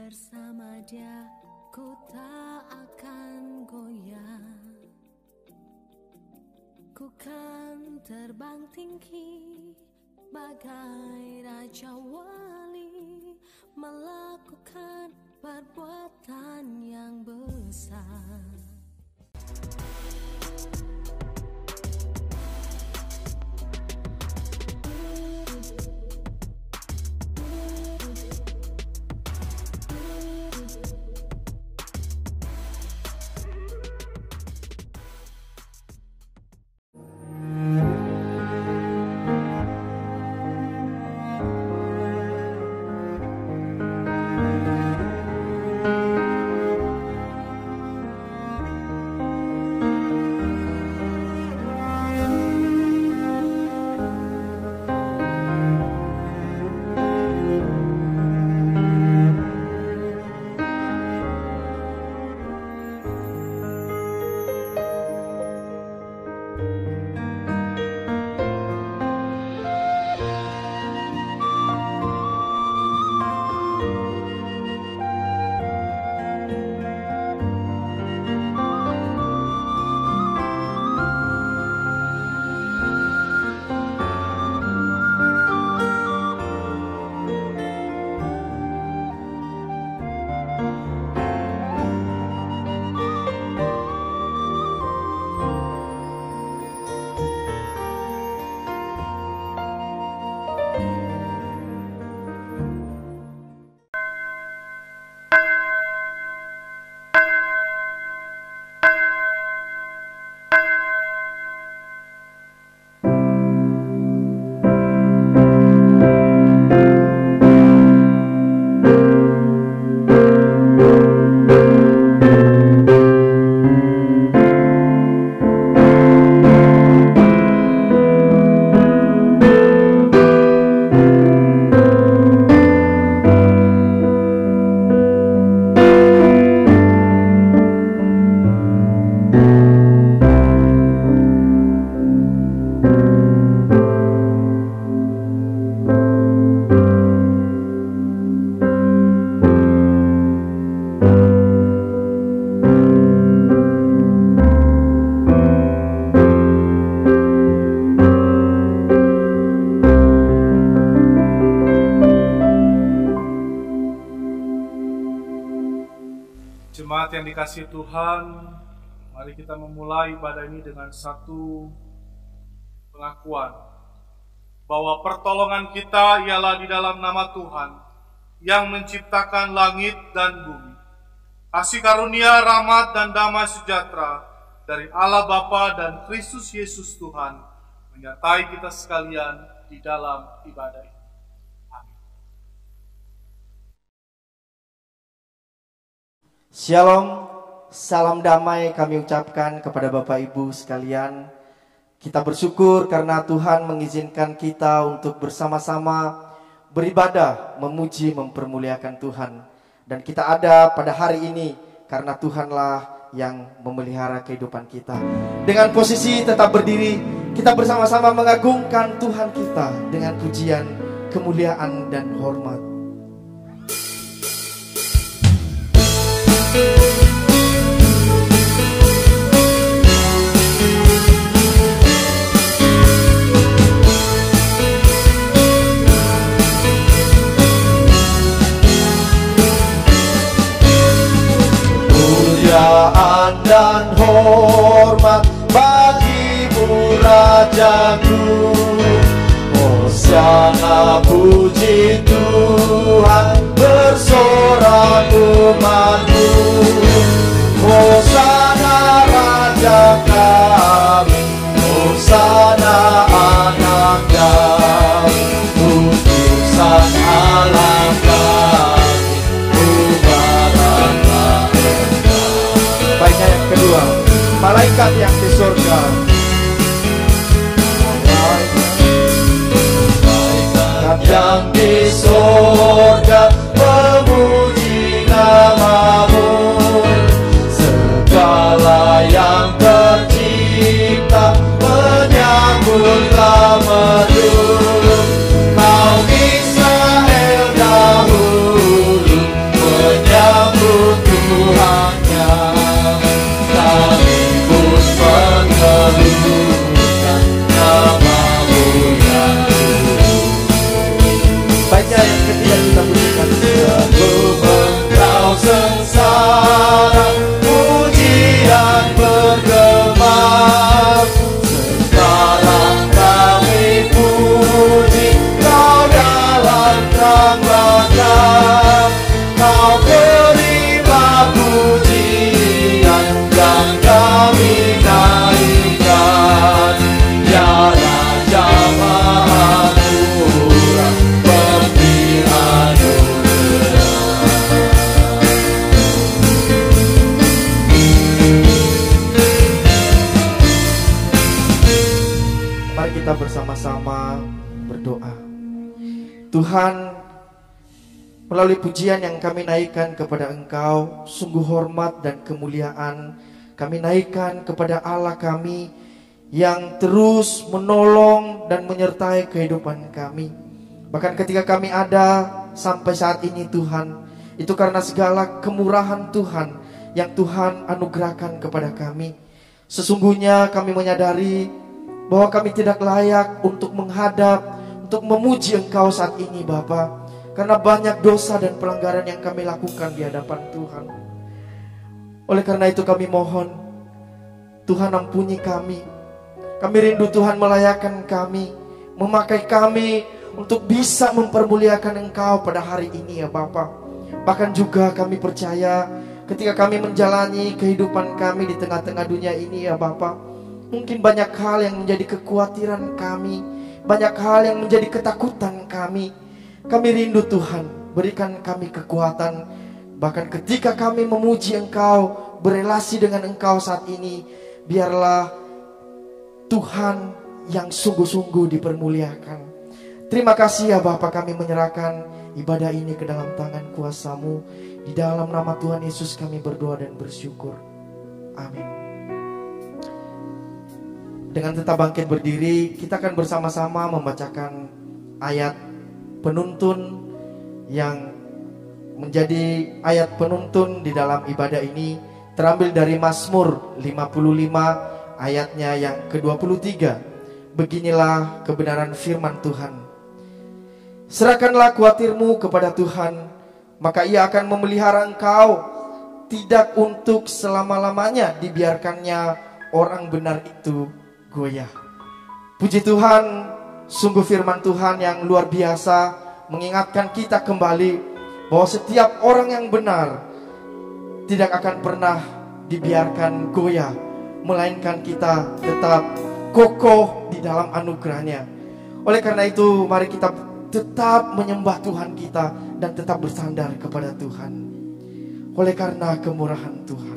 Bersama Dia ku tak akan goyah. Ku kan terbang tinggi bagai raja wali, melakukan perbuatan yang besar. Jemaat yang dikasihi Tuhan, mari kita memulai ibadah ini dengan satu pengakuan bahwa pertolongan kita ialah di dalam nama Tuhan yang menciptakan langit dan bumi. Kasih karunia, rahmat, dan damai sejahtera dari Allah Bapa dan Kristus Yesus Tuhan menyertai kita sekalian di dalam ibadah ini. Shalom, salam damai kami ucapkan kepada Bapak Ibu sekalian. Kita bersyukur karena Tuhan mengizinkan kita untuk bersama-sama beribadah, memuji, mempermuliakan Tuhan. Dan kita ada pada hari ini karena Tuhanlah yang memelihara kehidupan kita. Dengan posisi tetap berdiri, kita bersama-sama mengagungkan Tuhan kita dengan pujian, kemuliaan, dan hormat. Kemuliaan dan hormat bagimu Rajaku. Hosiana, puji Tuhan, bersorak umatmu. Hosana Raja kami, Hosana anak kami, utusan Allah kami, mubaraklah Engkau. Baiknya yang kedua, malaikat yang di surga. Malaikat yang di surga memuji namamu. Segala yang tercipta menyambutlah merdu. Kaum Israel dahulu berdoa. Tuhan, melalui pujian yang kami naikkan kepada Engkau, sungguh hormat dan kemuliaan kami naikkan kepada Allah kami yang terus menolong dan menyertai kehidupan kami. Bahkan ketika kami ada sampai saat ini Tuhan, itu karena segala kemurahan Tuhan yang Tuhan anugerahkan kepada kami. Sesungguhnya kami menyadari bahwa kami tidak layak untuk menghadap, untuk memuji Engkau saat ini Bapa, karena banyak dosa dan pelanggaran yang kami lakukan di hadapan Tuhan. Oleh karena itu kami mohon, Tuhan ampuni kami. Kami rindu Tuhan melayakkan kami, memakai kami untuk bisa mempermuliakan Engkau pada hari ini ya Bapa. Bahkan juga kami percaya ketika kami menjalani kehidupan kami di tengah-tengah dunia ini ya Bapa, mungkin banyak hal yang menjadi kekhawatiran kami, banyak hal yang menjadi ketakutan kami. Kami rindu Tuhan, berikan kami kekuatan. Bahkan ketika kami memuji Engkau, berelasi dengan Engkau saat ini, biarlah Tuhan yang sungguh-sungguh dipermuliakan. Terima kasih ya Bapa, kami menyerahkan ibadah ini ke dalam tangan kuasa-Mu. Di dalam nama Tuhan Yesus kami berdoa dan bersyukur. Amin. Dengan tetap bangkit berdiri, kita akan bersama-sama membacakan ayat penuntun yang menjadi ayat penuntun di dalam ibadah ini, terambil dari Mazmur 55 ayatnya yang ke-23. Beginilah kebenaran firman Tuhan. Serahkanlah khawatirmu kepada Tuhan, maka Ia akan memelihara engkau. Tidak untuk selama-lamanya dibiarkannya orang benar itu goyah. Puji Tuhan, sungguh firman Tuhan yang luar biasa mengingatkan kita kembali bahwa setiap orang yang benar tidak akan pernah dibiarkan goyah, melainkan kita tetap kokoh di dalam anugerahnya. Oleh karena itu mari kita tetap menyembah Tuhan kita dan tetap bersandar kepada Tuhan oleh karena kemurahan Tuhan.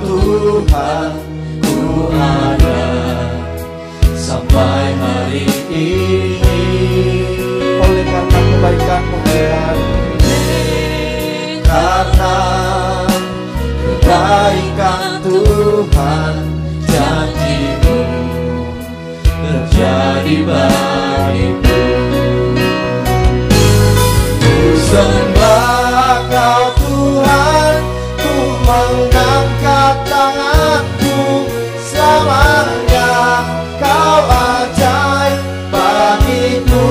Tuhan, ku ada sampai hari ini. Oleh karena kebaikan-Mu Tuhan, karena kebaikan Tuhan, janji-Mu terjadi bagiku. Ku sembah Kau Tuhan, ku mengangkat tanganku, selamanya Kau ajaib bagiku.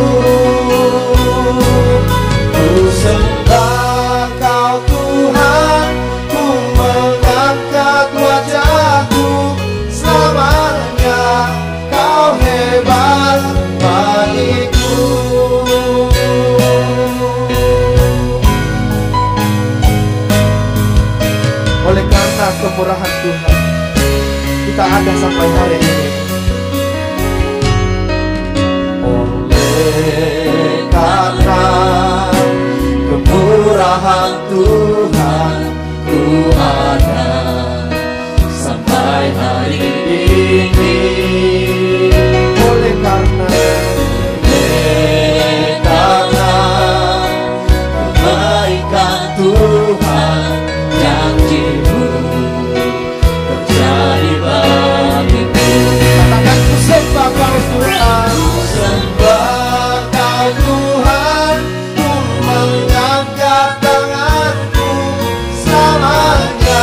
Ku sembah Kau Tuhan, ku mengangkat wajahku, selamanya Kau hebat bagiku. oleh karena kemurahan Tuhan, kita ada sampai hari ini. Oleh karena kemurahan Tuhan, ku ada sampai hari ini. Oleh karena kebaikan Tuhan, janji-Mu terjadi bagiku. katakan ku sembah Kau Tuhan, Sembah Kau Tuhan, ku mengangkat tanganku, selamanya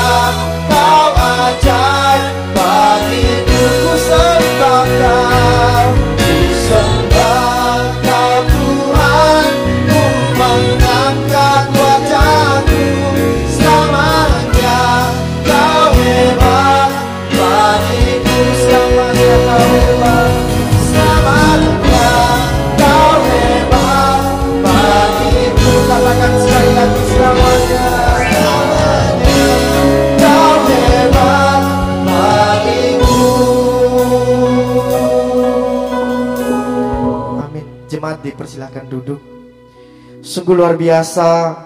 jemaat dipersilakan duduk. Sungguh luar biasa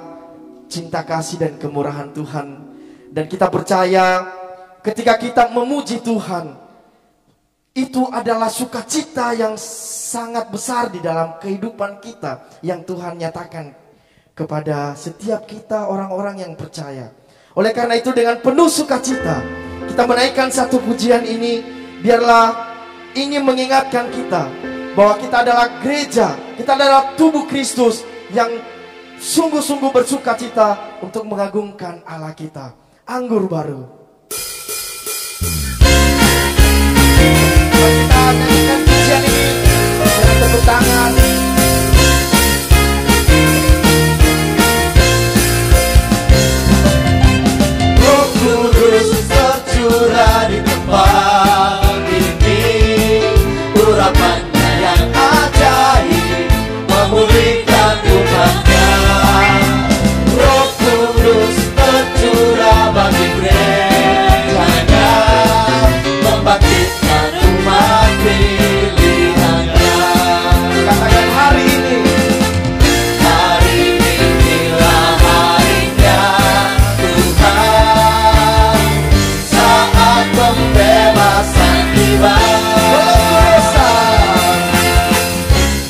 cinta kasih dan kemurahan Tuhan. Dan kita percaya ketika kita memuji Tuhan, itu adalah sukacita yang sangat besar di dalam kehidupan kita yang Tuhan nyatakan kepada setiap kita orang-orang yang percaya. Oleh karena itu dengan penuh sukacita kita menaikkan satu pujian ini. Biarlah ingin mengingatkan kita bahwa kita adalah gereja, kita adalah tubuh Kristus yang sungguh-sungguh bersukacita untuk mengagungkan Allah kita. Anggur baru. Kita nyanyikan pujian ini dengan tepuk tangan. Roh Kudus tercurah di tempat ini, urapannya yang ajaib memulihkan umatnya. Roh Kudus tercurah bagi gerejanya, membangkitkan umat pilihannya. Katakan hari ini. Hari inilah harinya Tuhan, saat pembebasan tiba.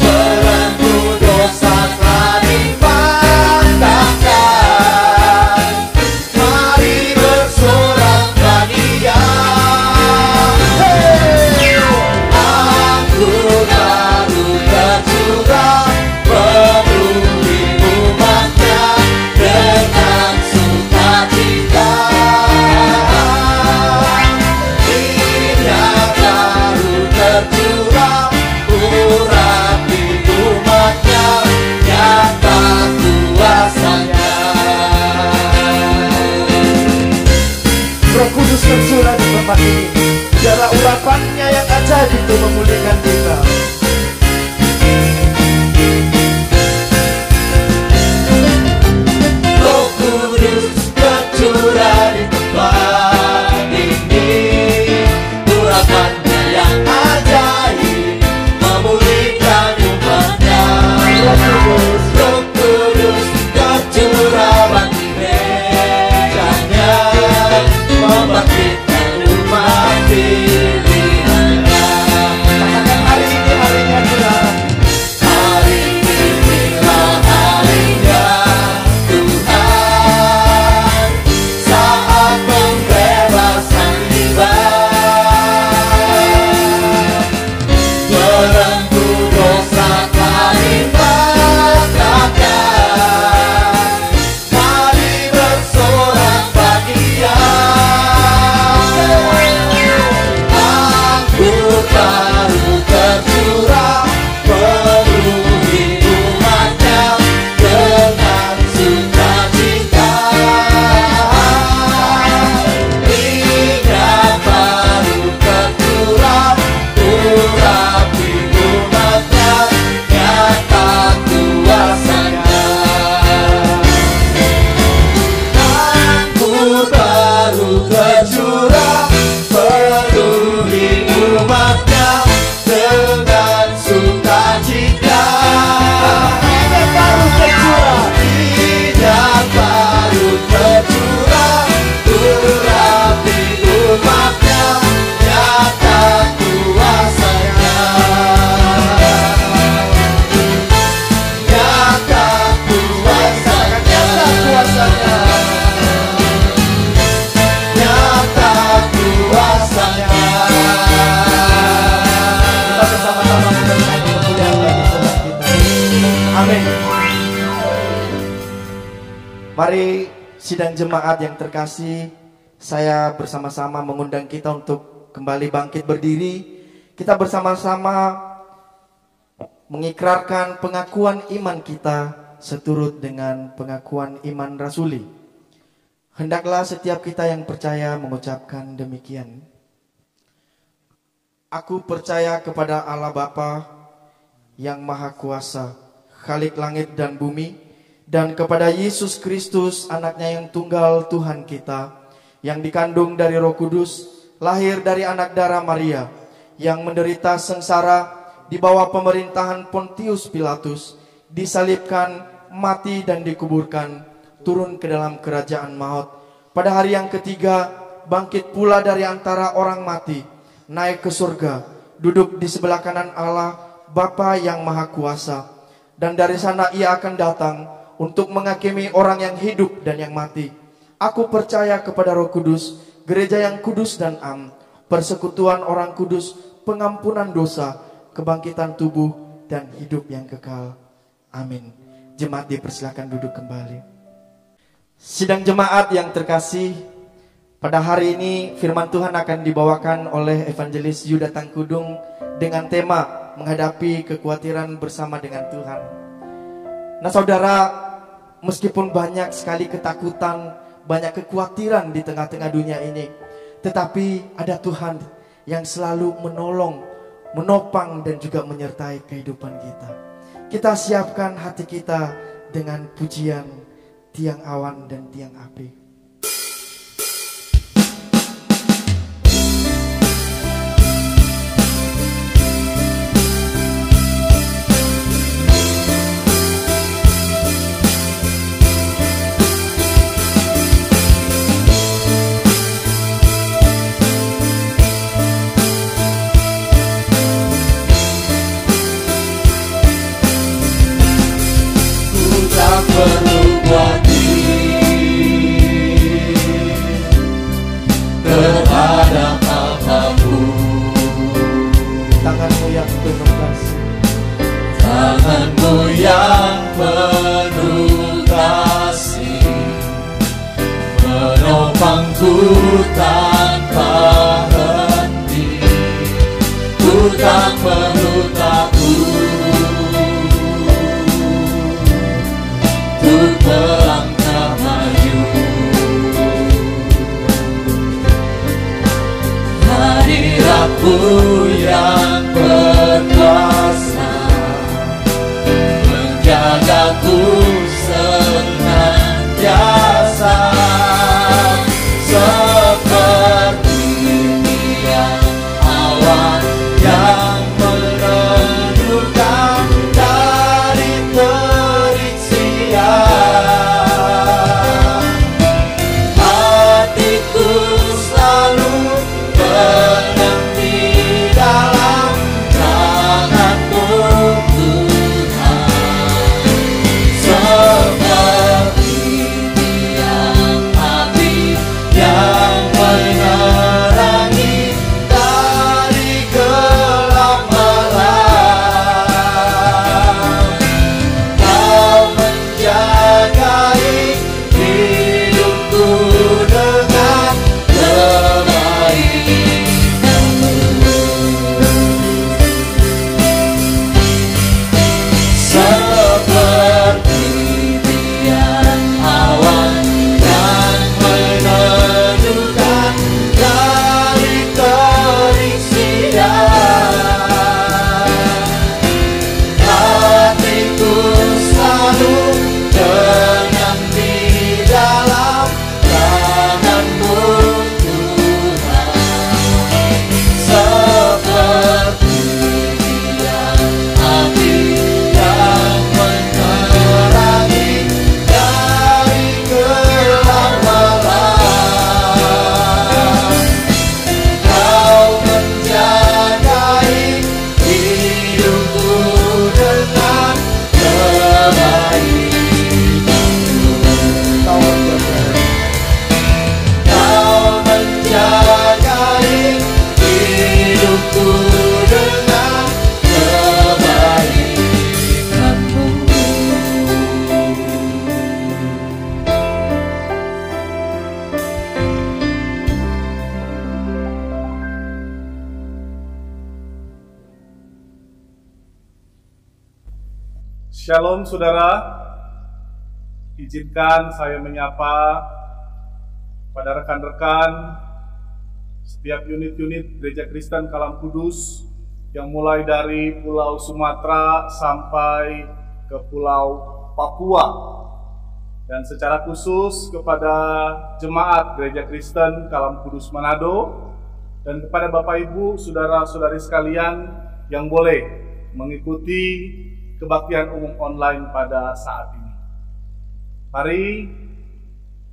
Belenggu dosa telah dipatahkan, mari bersorak bahagia. Anggur baru tercurah, penuhi umatnya dengan sukacita. Minyak baru tercurah, urapi umatnya, nyata kuasanya. Roh Kudus tercurah di tempat ini. Biarlah urapannya yang ajaib itu memulihkan kita. Roh Kudus tercurah di tempat ini, urapannya yang ajaib memulihkan umatnya. Roh Kudus tercurah bagi gerejanya, membangkitkan umat pilihannya. Katakan hari ini harinya Tuhan. Hari inilah harinya Tuhan, saat pembebasan tiba. Belenggu dosa telah dipatahkan, mari bersorak bahagia. Anggur baru tercurah, penuhi umatnya dengan sukacita. Minyak baru tercurah, urapi umatnya, nyata kuasanya. Anggur baru tercurah, penuhi umatnya dengan sukacita. Minyak baru tercurah, minyak baru tercurah, urapi umatnya, nyata kuasanya. Nyata kuasanya, nyata kuasanya. Kita bersama-sama menyanyikan kemuliaan bagi Tuhan kita. Amin. Mari sidang jemaat yang terkasih, saya bersama-sama mengundang kita untuk kembali bangkit berdiri. Kita bersama-sama mengikrarkan pengakuan iman kita seturut dengan pengakuan iman rasuli. Hendaklah setiap kita yang percaya mengucapkan demikian. Aku percaya kepada Allah Bapa yang Maha Kuasa, Khalik langit dan bumi, dan kepada Yesus Kristus, anaknya yang tunggal Tuhan kita, yang dikandung dari Roh Kudus, lahir dari anak darah Maria, yang menderita sengsara, di bawah pemerintahan Pontius Pilatus, disalibkan, mati dan dikuburkan, turun ke dalam kerajaan maut. Pada hari yang ketiga, bangkit pula dari antara orang mati, naik ke surga, duduk di sebelah kanan Allah, Bapa yang Maha Kuasa. Dan dari sana ia akan datang untuk menghakimi orang yang hidup dan yang mati. Aku percaya kepada Roh Kudus, gereja yang kudus dan am, persekutuan orang kudus, pengampunan dosa, kebangkitan tubuh, dan hidup yang kekal. Amin. Jemaat dipersilakan duduk kembali. Sidang jemaat yang terkasih, pada hari ini firman Tuhan akan dibawakan oleh Evangelis Yuda Tangkudung dengan tema menghadapi kekhawatiran bersama dengan Tuhan. Nah saudara, meskipun banyak sekali ketakutan, banyak kekhawatiran di tengah-tengah dunia ini, tetapi ada Tuhan yang selalu menolong, menopang dan juga menyertai kehidupan kita. Kita siapkan hati kita dengan pujian tiang awan dan tiang api. Perlu khawatir terhadap apapun. Tanganmu yang penuh kasih, Tanganmu yang penuh kasih menopangku tanpa henti. Ku tak perlu takut untuk melangkah maju. Hadiratmu yang berkuasa menjagaku senantiasa, seperti tiang awan yang meneduhkan dari terik siang. Hatiku selalu menanti dalam tangan-Mu Tuhan, seperti tiang api yang menerangi dari gelap malam. Kau menjagai hidupku dengan kebaikan-Mu. Seperti tiang awan yang meneduhkan dari terik siang. Hatiku selalu tenang di dalam tangan-Mu Tuhan, seperti tiang api yang menerangi dari gelap malam. Kau menjagai hidupku dengan kebaikan-Mu. Kau menjagai hidupku dengan kebaikan-Mu. Shalom saudara, izinkan saya menyapa pada rekan-rekan setiap unit-unit Gereja Kristen Kalam Kudus yang mulai dari Pulau Sumatera sampai ke Pulau Papua, dan secara khusus kepada jemaat Gereja Kristen Kalam Kudus Manado, dan kepada Bapak Ibu, saudara-saudari sekalian yang boleh mengikuti kebaktian umum online pada saat ini. Mari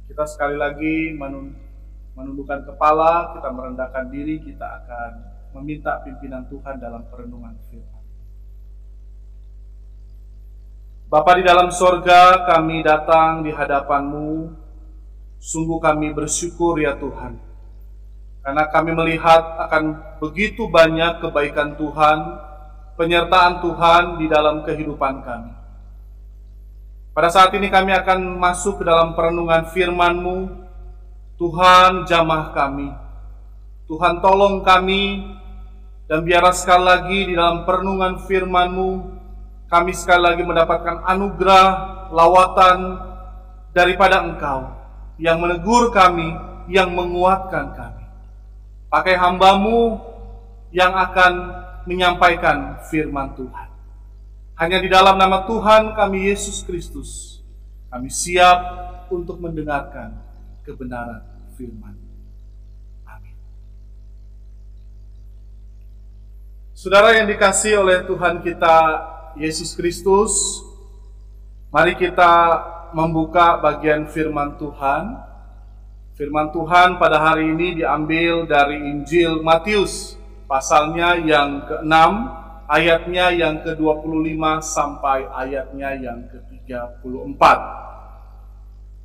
kita sekali lagi menundukkan kepala, kita merendahkan diri, kita akan meminta pimpinan Tuhan dalam perenungan firman. Bapa di dalam sorga, kami datang di hadapan-Mu. Sungguh kami bersyukur ya Tuhan, karena kami melihat akan begitu banyak kebaikan Tuhan, penyertaan Tuhan di dalam kehidupan kami. Pada saat ini kami akan masuk ke dalam perenungan firman-Mu. Tuhan, jamah kami. Tuhan, tolong kami. Dan biarlah sekali lagi di dalam perenungan firman-Mu, kami sekali lagi mendapatkan anugerah, lawatan daripada Engkau, yang menegur kami, yang menguatkan kami. Pakai hamba-Mu yang akan menyampaikan firman Tuhan. Hanya di dalam nama Tuhan kami Yesus Kristus, kami siap untuk mendengarkan kebenaran firman. Amin. Saudara yang dikasihi oleh Tuhan kita Yesus Kristus, mari kita membuka bagian firman Tuhan. Firman Tuhan pada hari ini diambil dari Injil Matius, pasalnya yang ke-6, ayatnya yang ke-25 sampai ayatnya yang ke-34.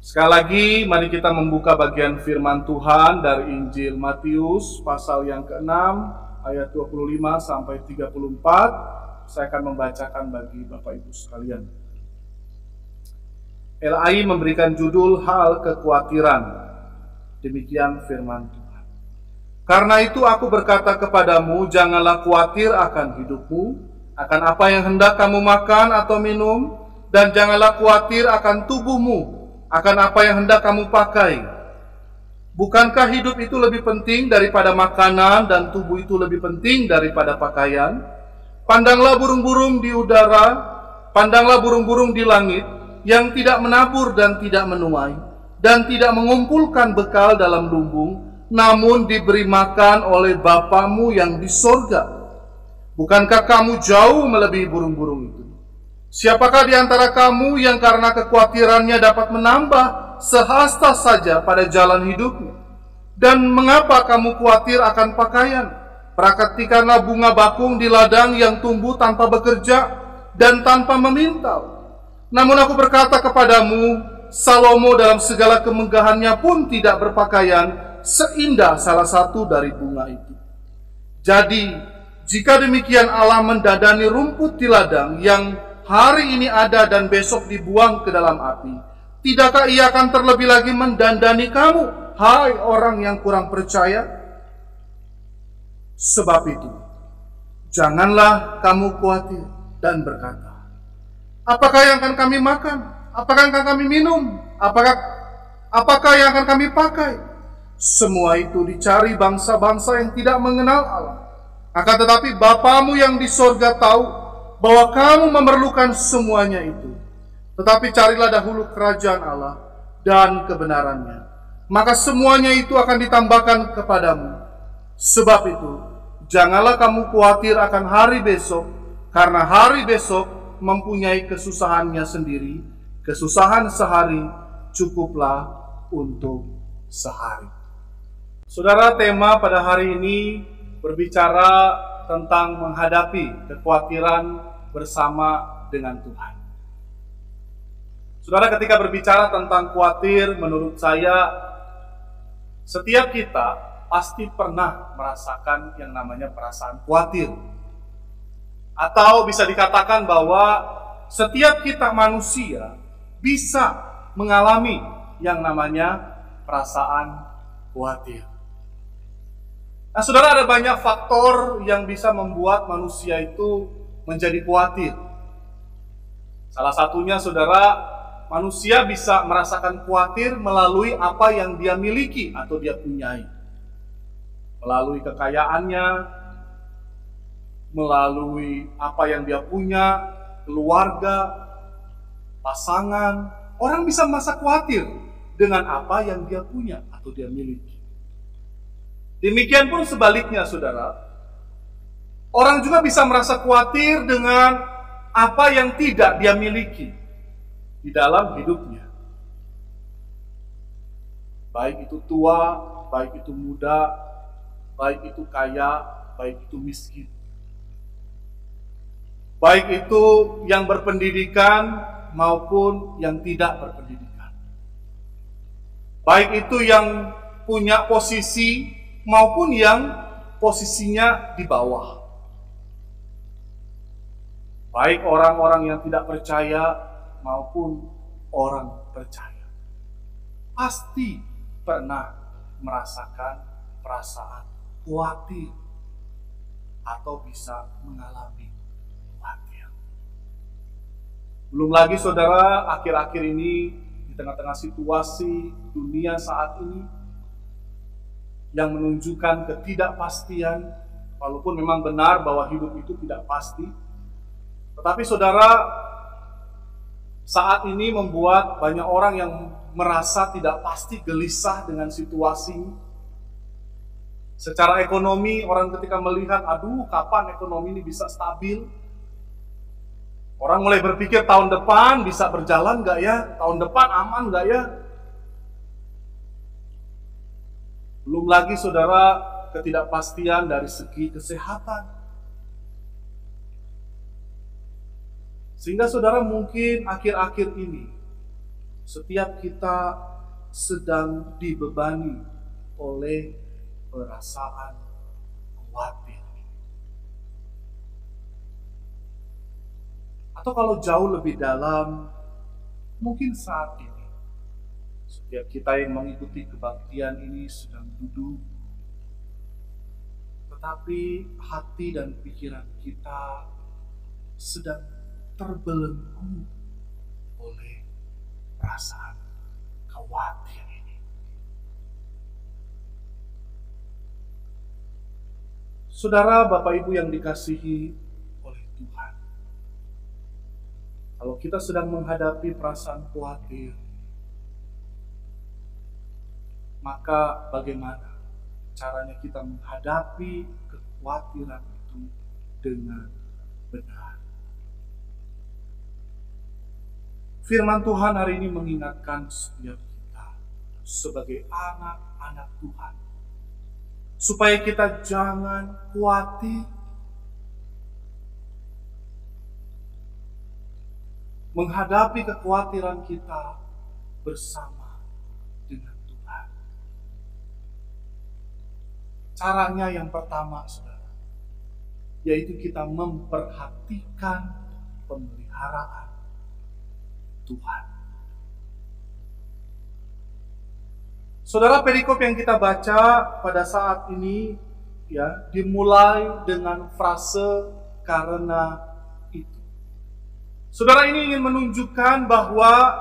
Sekali lagi, mari kita membuka bagian firman Tuhan dari Injil Matius, pasal yang ke-6, ayat 25 sampai 34. Saya akan membacakan bagi Bapak Ibu sekalian. LAI memberikan judul Hal Kekhawatiran. Demikian firman Tuhan. Karena itu aku berkata kepadamu, janganlah khawatir akan hidupmu, akan apa yang hendak kamu makan atau minum, dan janganlah khawatir akan tubuhmu, akan apa yang hendak kamu pakai. Bukankah hidup itu lebih penting daripada makanan, dan tubuh itu lebih penting daripada pakaian? Pandanglah burung-burung di udara, pandanglah burung-burung di langit, yang tidak menabur dan tidak menuai, dan tidak mengumpulkan bekal dalam lumbung, namun diberi makan oleh Bapamu yang di sorga. Bukankah kamu jauh melebihi burung-burung itu? Siapakah di antara kamu yang karena kekhawatirannya dapat menambah sehasta saja pada jalan hidupnya? Dan mengapa kamu khawatir akan pakaian? Perhatikanlah bunga bakung di ladang yang tumbuh tanpa bekerja dan tanpa memintal. Namun aku berkata kepadamu, Salomo dalam segala kemegahannya pun tidak berpakaian seindah salah satu dari bunga itu. Jadi, jika demikian Allah mendadani rumput di ladang yang hari ini ada dan besok dibuang ke dalam api, tidakkah Ia akan terlebih lagi mendandani kamu, hai orang yang kurang percaya? Sebab itu, janganlah kamu khawatir dan berkata, apakah yang akan kami makan? Apakah yang akan kami minum? Apakah yang akan kami pakai? Semua itu dicari bangsa-bangsa yang tidak mengenal Allah. Akan tetapi Bapamu yang di sorga tahu bahwa kamu memerlukan semuanya itu. Tetapi carilah dahulu kerajaan Allah dan kebenarannya, maka semuanya itu akan ditambahkan kepadamu. Sebab itu, janganlah kamu khawatir akan hari besok, karena hari besok mempunyai kesusahannya sendiri. Kesusahan sehari cukuplah untuk sehari. Saudara, tema pada hari ini berbicara tentang menghadapi kekhawatiran bersama dengan Tuhan. Saudara, ketika berbicara tentang khawatir, menurut saya, setiap kita pasti pernah merasakan yang namanya perasaan khawatir. Atau bisa dikatakan bahwa setiap kita manusia bisa mengalami yang namanya perasaan khawatir. Nah, saudara, ada banyak faktor yang bisa membuat manusia itu menjadi khawatir. Salah satunya, saudara, manusia bisa merasakan khawatir melalui apa yang dia miliki atau dia punyai. Melalui kekayaannya, melalui apa yang dia punya, keluarga, pasangan. Orang bisa merasa khawatir dengan apa yang dia punya atau dia miliki. Demikian pun sebaliknya, saudara. Orang juga bisa merasa khawatir dengan apa yang tidak dia miliki di dalam hidupnya. Baik itu tua, baik itu muda, baik itu kaya, baik itu miskin. Baik itu yang berpendidikan maupun yang tidak berpendidikan. Baik itu yang punya posisi maupun yang posisinya di bawah. Baik orang-orang yang tidak percaya maupun orang percaya. Pasti pernah merasakan perasaan khawatir atau bisa mengalami khawatir. Belum lagi saudara, akhir-akhir ini di tengah-tengah situasi dunia saat ini yang menunjukkan ketidakpastian, walaupun memang benar bahwa hidup itu tidak pasti, tetapi saudara, saat ini membuat banyak orang yang merasa tidak pasti, gelisah dengan situasi. Secara ekonomi, orang ketika melihat, aduh kapan ekonomi ini bisa stabil? Orang mulai berpikir tahun depan bisa berjalan nggak ya? Tahun depan aman nggak ya? Belum lagi saudara, ketidakpastian dari segi kesehatan. Sehingga saudara mungkin akhir-akhir ini setiap kita sedang dibebani oleh perasaan khawatir. Atau kalau jauh lebih dalam, mungkin saat ini setiap kita yang mengikuti kebaktian ini sedang duduk, tetapi hati dan pikiran kita sedang terbelenggu oleh perasaan khawatir ini. Saudara, Bapak Ibu yang dikasihi oleh Tuhan, kalau kita sedang menghadapi perasaan khawatir, maka bagaimana caranya kita menghadapi kekhawatiran itu dengan benar? Firman Tuhan hari ini mengingatkan setiap kita sebagai anak-anak Tuhan, supaya kita jangan khawatir menghadapi kekhawatiran kita bersama dengan Tuhan. Caranya yang pertama, saudara, yaitu kita memperhatikan pemeliharaan Tuhan. Saudara, perikop yang kita baca pada saat ini ya dimulai dengan frase karena itu. Saudara, ini ingin menunjukkan bahwa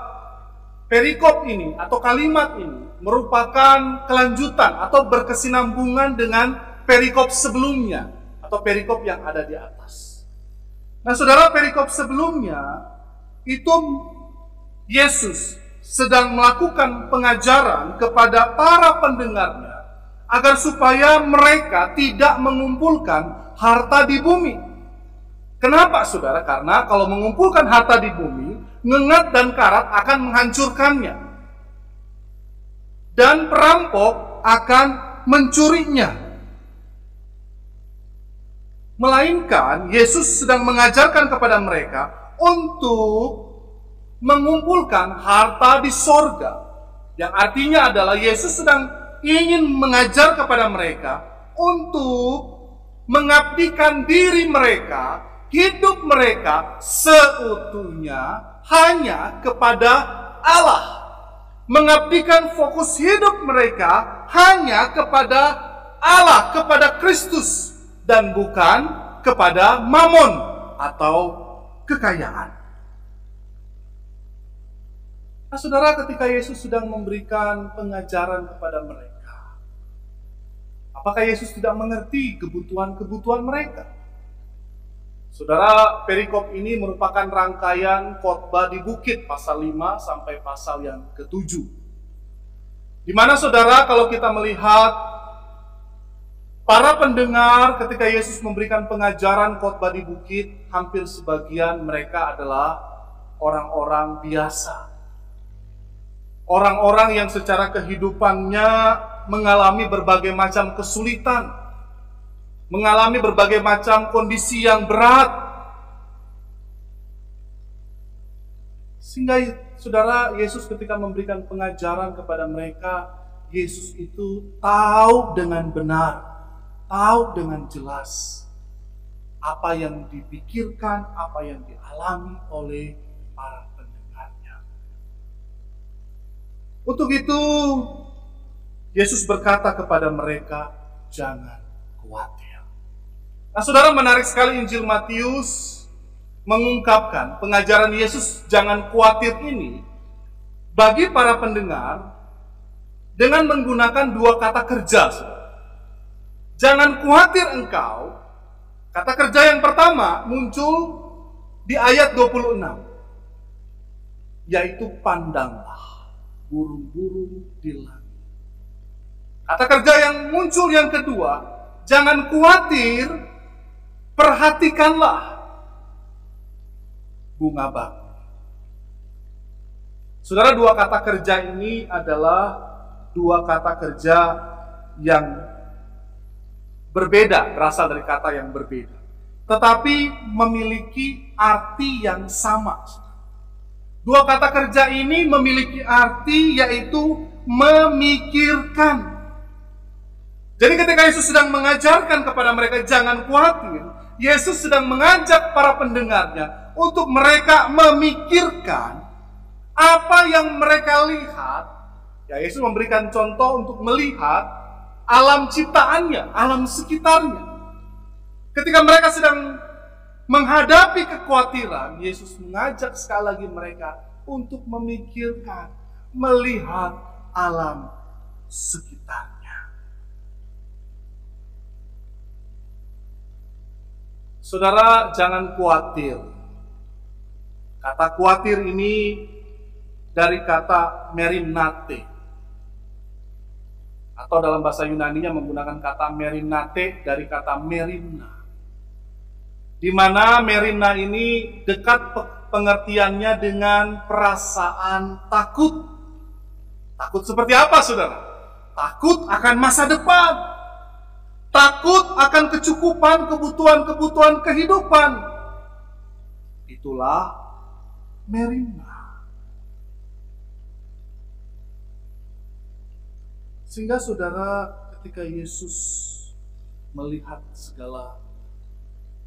perikop ini atau kalimat ini merupakan kelanjutan atau berkesinambungan dengan perikop sebelumnya atau perikop yang ada di atas. Nah, saudara, perikop sebelumnya itu Yesus sedang melakukan pengajaran kepada para pendengarnya agar supaya mereka tidak mengumpulkan harta di bumi. Kenapa, saudara? Karena kalau mengumpulkan harta di bumi, ngengat dan karat akan menghancurkannya. Dan perampok akan mencurinya. Melainkan Yesus sedang mengajarkan kepada mereka untuk mengumpulkan harta di sorga. Yang artinya adalah Yesus sedang ingin mengajar kepada mereka untuk mengabdikan diri mereka, hidup mereka seutuhnya hanya kepada Allah. Mengabdikan fokus hidup mereka hanya kepada Allah, kepada Kristus, dan bukan kepada mamon atau kekayaan. Nah, saudara, ketika Yesus sedang memberikan pengajaran kepada mereka, apakah Yesus tidak mengerti kebutuhan-kebutuhan mereka? Saudara, perikop ini merupakan rangkaian khotbah di bukit pasal 5 sampai pasal yang ke-7. Di mana, saudara, kalau kita melihat Para pendengar ketika Yesus memberikan pengajaran khotbah di bukit, hampir sebagian mereka adalah orang-orang biasa. Orang-orang yang secara kehidupannya mengalami berbagai macam kesulitan, mengalami berbagai macam kondisi yang berat. Sehingga saudara, Yesus ketika memberikan pengajaran kepada mereka, Yesus itu tahu dengan benar, tahu dengan jelas apa yang dipikirkan, apa yang dialami oleh para pendengarnya. Untuk itu, Yesus berkata kepada mereka, jangan khawatir. Nah, saudara, menarik sekali Injil Matius mengungkapkan pengajaran Yesus jangan khawatir ini bagi para pendengar dengan menggunakan dua kata kerja. Jangan khawatir engkau. Kata kerja yang pertama muncul di ayat 26, yaitu pandanglah burung-burung di langit. Kata kerja yang muncul yang kedua, jangan khawatir, perhatikanlah bunga bakung. Saudara, dua kata kerja ini adalah dua kata kerja yang berbeda, berasal dari kata yang berbeda, tetapi memiliki arti yang sama. Dua kata kerja ini memiliki arti, yaitu memikirkan. Jadi ketika Yesus sedang mengajarkan kepada mereka jangan khawatir, Yesus sedang mengajak para pendengarnya untuk mereka memikirkan apa yang mereka lihat. Ya, Yesus memberikan contoh untuk melihat alam ciptaannya, alam sekitarnya. Ketika mereka sedang menghadapi kekhawatiran, Yesus mengajak sekali lagi mereka untuk memikirkan, melihat alam sekitarnya. Saudara, jangan khawatir. Kata khawatir ini dari kata merinate, atau dalam bahasa Yunaninya menggunakan kata merinate dari kata merina, di mana merina ini dekat pengertiannya dengan perasaan takut. Takut seperti apa, saudara? Takut akan masa depan, takut akan kecukupan kebutuhan-kebutuhan kehidupan. Itulah merina. Sehingga saudara, ketika Yesus melihat segala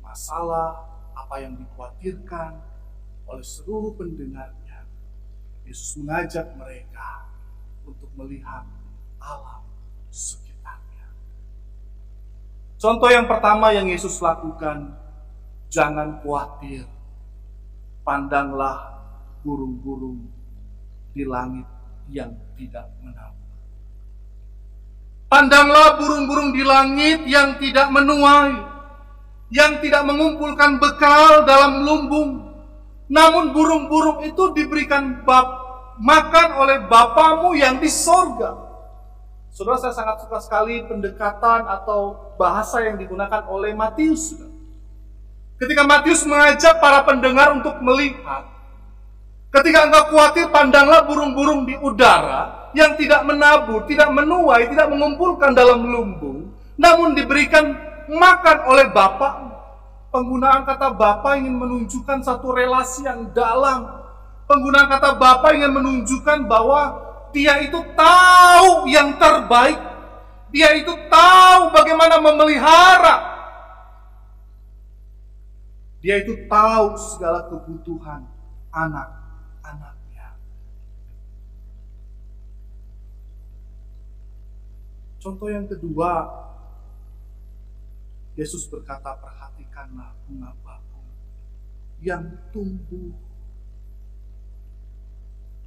masalah, apa yang dikhawatirkan oleh seluruh pendengarnya, Yesus mengajak mereka untuk melihat alam sekitarnya. Contoh yang pertama yang Yesus lakukan, jangan khawatir, pandanglah burung-burung di langit yang tidak menabur. Pandanglah burung-burung di langit yang tidak menuai, yang tidak mengumpulkan bekal dalam lumbung. Namun burung-burung itu diberikan makan oleh Bapamu yang di sorga. Saudara, saya sangat suka sekali pendekatan atau bahasa yang digunakan oleh Matius. Ketika Matius mengajak para pendengar untuk melihat, ketika engkau khawatir, pandanglah burung-burung di udara yang tidak menabur, tidak menuai, tidak mengumpulkan dalam lumbung, namun diberikan makan oleh Bapa. Penggunaan kata Bapa ingin menunjukkan satu relasi yang dalam. Penggunaan kata Bapa ingin menunjukkan bahwa Dia itu tahu yang terbaik. Dia itu tahu bagaimana memelihara. Dia itu tahu segala kebutuhan anak-anaknya. Contoh yang kedua, Yesus berkata, perhatikanlah bunga bakung yang tumbuh.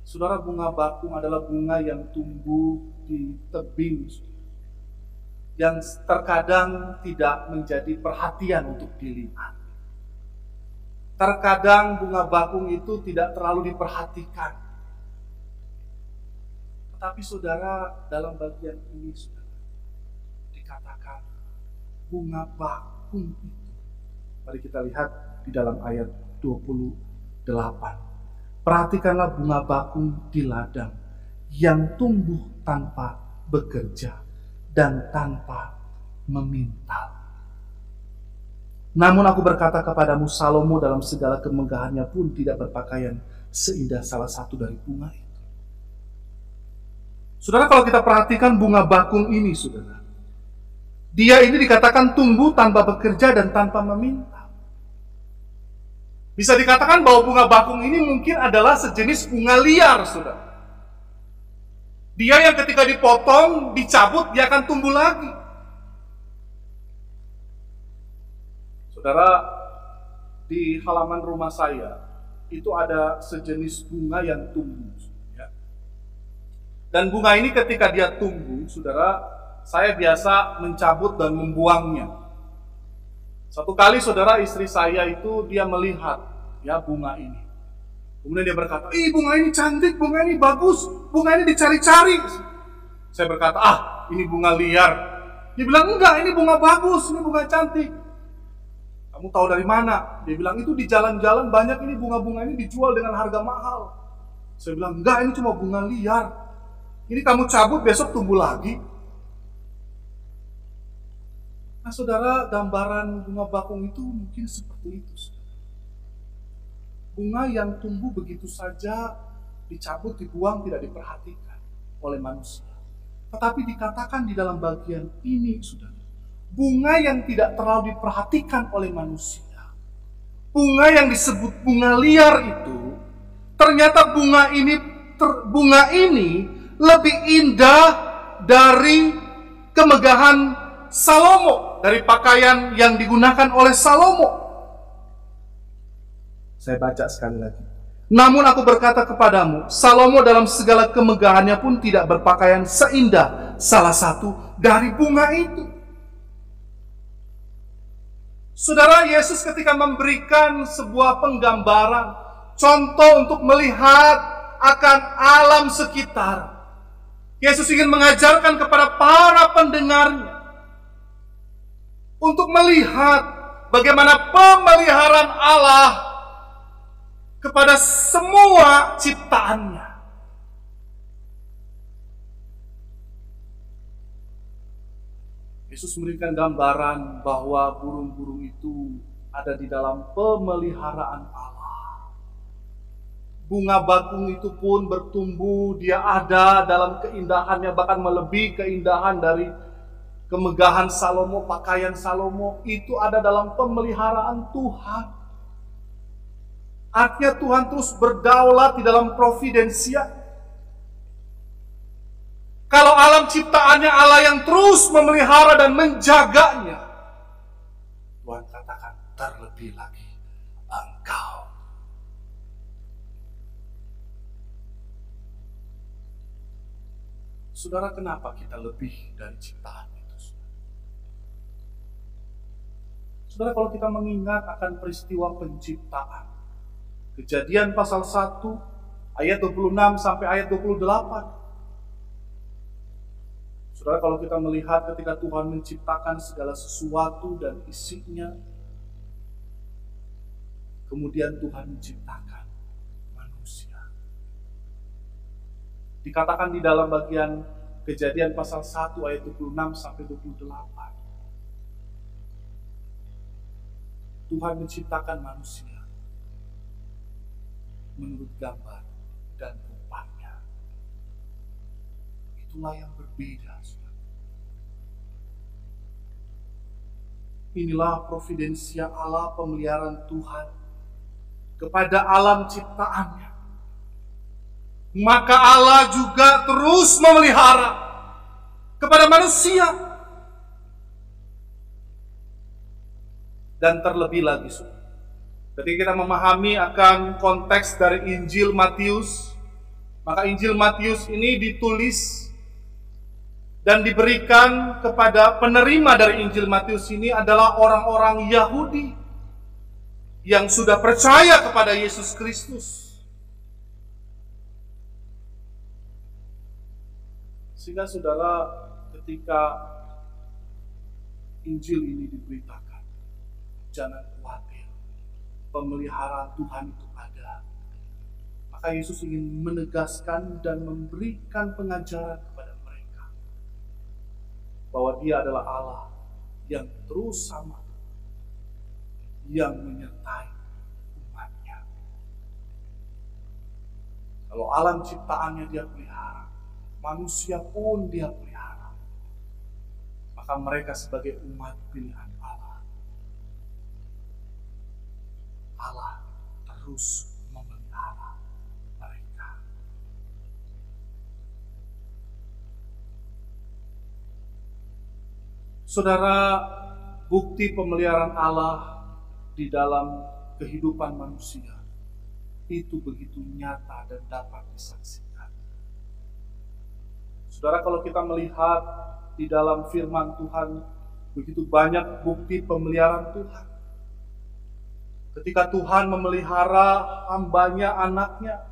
Saudara, bunga bakung adalah bunga yang tumbuh di tebing, yang terkadang tidak menjadi perhatian untuk dilihat. Terkadang bunga bakung itu tidak terlalu diperhatikan. Tetapi saudara, dalam bagian ini saudara, dikatakan bunga bakung itu. Mari kita lihat di dalam ayat 28. Perhatikanlah bunga bakung di ladang yang tumbuh tanpa bekerja dan tanpa memintal. Namun aku berkata kepadamu, Salomo dalam segala kemegahannya pun tidak berpakaian seindah salah satu dari bunga itu. Saudara, kalau kita perhatikan bunga bakung ini, saudara, dia ini dikatakan tumbuh tanpa bekerja dan tanpa meminta. Bisa dikatakan bahwa bunga bakung ini mungkin adalah sejenis bunga liar, saudara. Dia yang ketika dipotong, dicabut, dia akan tumbuh lagi. Saudara, di halaman rumah saya, itu ada sejenis bunga yang tumbuh. Ya. Dan bunga ini ketika dia tumbuh, saudara, saya biasa mencabut dan membuangnya. Satu kali, saudara, istri saya itu dia melihat ya bunga ini. Kemudian dia berkata, bunga ini cantik, bunga ini bagus, bunga ini dicari-cari. Saya berkata, ini bunga liar. Dia bilang, enggak, ini bunga bagus, ini bunga cantik. Kamu tahu dari mana? Dia bilang, itu di jalan-jalan banyak ini bunga-bunga ini dijual dengan harga mahal. Saya bilang, enggak, ini cuma bunga liar. Ini kamu cabut, besok tumbuh lagi. Nah, saudara, gambaran bunga bakung itu mungkin seperti itu. Bunga yang tumbuh begitu saja, dicabut, dibuang, tidak diperhatikan oleh manusia. Tetapi dikatakan di dalam bagian ini, saudara, bunga yang tidak terlalu diperhatikan oleh manusia, bunga yang disebut bunga liar itu, ternyata bunga ini lebih indah dari kemegahan Salomo, dari pakaian yang digunakan oleh Salomo. Saya baca sekali lagi. Namun aku berkata kepadamu, Salomo dalam segala kemegahannya pun tidak berpakaian seindah salah satu dari bunga itu. Saudara, Yesus ketika memberikan sebuah penggambaran, contoh untuk melihat akan alam sekitar, Yesus ingin mengajarkan kepada para pendengarnya untuk melihat bagaimana pemeliharaan Allah kepada semua ciptaannya. Yesus memberikan gambaran bahwa burung-burung itu ada di dalam pemeliharaan Allah. Bunga bakung itu pun bertumbuh, dia ada dalam keindahannya, bahkan melebihi keindahan dari kemegahan Salomo, pakaian Salomo, itu ada dalam pemeliharaan Tuhan. Artinya Tuhan terus berdaulat di dalam providensia. Kalau alam ciptaannya Allah yang terus memelihara dan menjaganya, Tuhan katakan, terlebih lagi engkau. Saudara, kenapa kita lebih dari ciptaan itu? Saudara, kalau kita mengingat akan peristiwa penciptaan, Kejadian pasal 1 ayat 26 sampai ayat 28. Saudara, kalau kita melihat ketika Tuhan menciptakan segala sesuatu dan isinya, kemudian Tuhan menciptakan manusia. Dikatakan di dalam bagian Kejadian pasal 1 ayat 26 sampai 28. Tuhan menciptakan manusia menurut gambar dan rupanya. Itulah yang berbeda. Inilah providensia Allah, pemeliharaan Tuhan kepada alam ciptaannya. Maka Allah juga terus memelihara kepada manusia. Dan terlebih lagi, ketika kita memahami akan konteks dari Injil Matius, maka Injil Matius ini ditulis dan diberikan kepada penerima dari Injil Matius ini adalah orang-orang Yahudi yang sudah percaya kepada Yesus Kristus. Sehingga saudara, ketika Injil ini diberitakan. Jangan khawatir, pemeliharaan Tuhan itu ada. Maka Yesus ingin menegaskan dan memberikan pengajaran kepada mereka bahwa Dia adalah Allah yang terus sama, yang menyertai umatnya. Kalau alam ciptaannya Dia pelihara, manusia pun Dia pelihara, maka mereka sebagai umat pilihan Allah, Allah terus memelihara mereka. Saudara, bukti pemeliharaan Allah di dalam kehidupan manusia itu begitu nyata dan dapat disaksikan. Saudara, kalau kita melihat di dalam firman Tuhan, begitu banyak bukti pemeliharaan Tuhan. Ketika Tuhan memelihara hambanya, anaknya,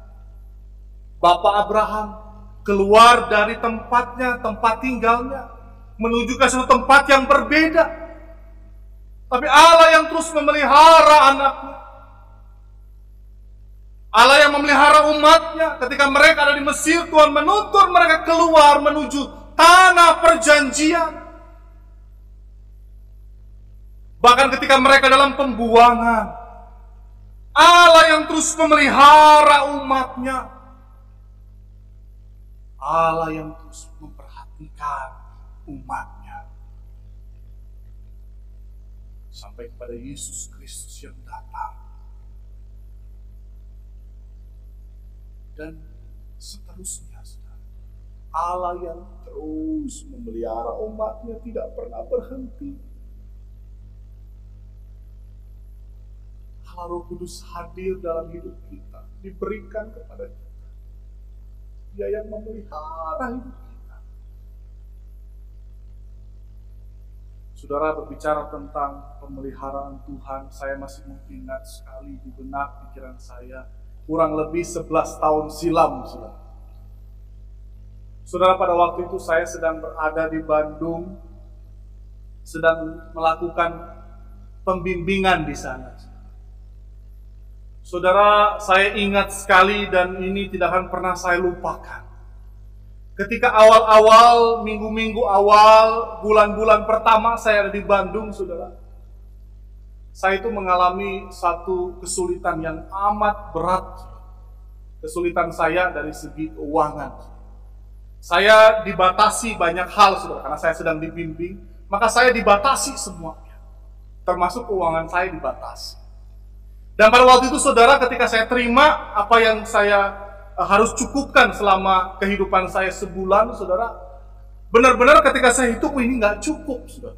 Bapak Abraham, keluar dari tempatnya, tempat tinggalnya, menuju ke suatu tempat yang berbeda. Tapi Allah yang terus memelihara anaknya, Allah yang memelihara umatnya. Ketika mereka ada di Mesir, Tuhan menuntun mereka keluar menuju tanah perjanjian. Bahkan ketika mereka dalam pembuangan, Allah yang terus memelihara umatnya, Allah yang terus memperhatikan umatnya, sampai kepada Yesus Kristus yang datang. Dan seterusnya, saudara. Allah yang terus memelihara umatnya tidak pernah berhenti. Allah Roh Kudus hadir dalam hidup kita, diberikan kepada kita. Dia yang memelihara hidup kita. Saudara, berbicara tentang pemeliharaan Tuhan, saya masih mengingat sekali di benak pikiran saya, kurang lebih 11 tahun silam, saudara. Saudara, pada waktu itu saya sedang berada di Bandung, sedang melakukan pembimbingan di sana. Saudara, saya ingat sekali dan ini tidak akan pernah saya lupakan. Ketika awal-awal, minggu-minggu awal, bulan-bulan pertama saya ada di Bandung, saudara, saya itu mengalami satu kesulitan yang amat berat. Kesulitan saya dari segi keuangan. Saya dibatasi banyak hal, saudara, karena saya sedang dibimbing, maka saya dibatasi semuanya. Termasuk keuangan saya dibatasi. Dan pada waktu itu, saudara, ketika saya terima apa yang saya harus cukupkan selama kehidupan saya sebulan, saudara, benar-benar ketika saya hitung, ini nggak cukup, saudara.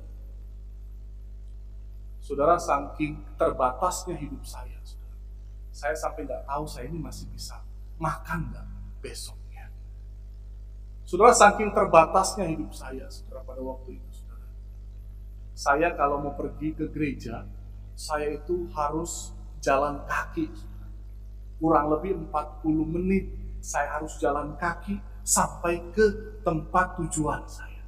Saudara, saking terbatasnya hidup saya, saudara, saya sampai nggak tahu saya ini masih bisa makan nggak besoknya. Saudara, saking terbatasnya hidup saya, saudara, pada waktu itu, saudara, saya kalau mau pergi ke gereja, saya itu harus jalan kaki. Kurang lebih 40 menit saya harus jalan kaki sampai ke tempat tujuan saya.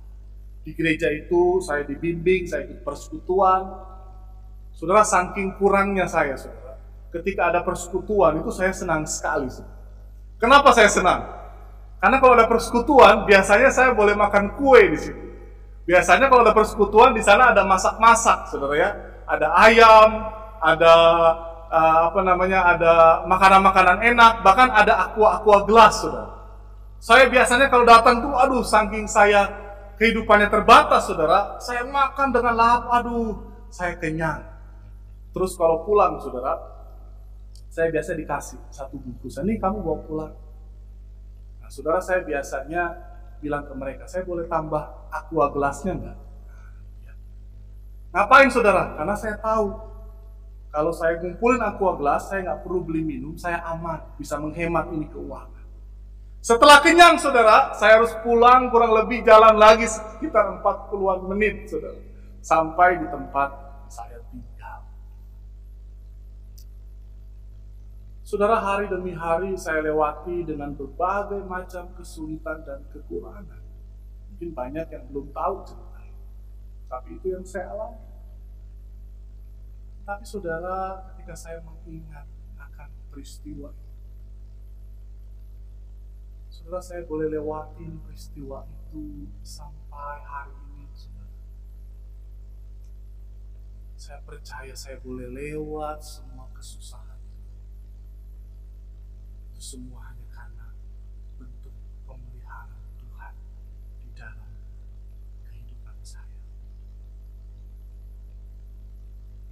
Di gereja itu saya dibimbing, saya ikut persekutuan. Saudara, saking kurangnya saya, saudara, ketika ada persekutuan itu saya senang sekali, saudara. Kenapa saya senang? Karena kalau ada persekutuan, biasanya saya boleh makan kue di situ. Biasanya kalau ada persekutuan, di sana ada masak-masak, saudara ya. Ada ayam, ada ada makanan-makanan enak, bahkan ada aqua gelas, saudara. Saya biasanya kalau datang tuh, saking saya kehidupannya terbatas, saudara, saya makan dengan lahap, saya kenyang. Terus kalau pulang, saudara, saya biasa dikasih satu bungkusan, nih kamu bawa pulang. Nah, saudara, saya biasanya bilang ke mereka, saya boleh tambah aqua gelasnya nggak? Ngapain, saudara? Karena saya tahu, kalau saya ngumpulin aqua gelas, saya nggak perlu beli minum, saya aman, bisa menghemat ini keuangan. Setelah kenyang, saudara, saya harus pulang kurang lebih jalan lagi sekitar 40-an menit, saudara, sampai di tempat saya tinggal. Saudara, hari demi hari saya lewati dengan berbagai macam kesulitan dan kekurangan. Mungkin banyak yang belum tahu ceritanya. Tapi itu yang saya alami. Tapi saudara, ketika saya mengingat akan peristiwa itu, saudara, saya boleh lewatin peristiwa itu sampai hari ini, saudara. Saya percaya saya boleh lewat semua kesusahan itu. Itu semua hanya karena bentuk pemeliharaan Tuhan di dalam kehidupan saya.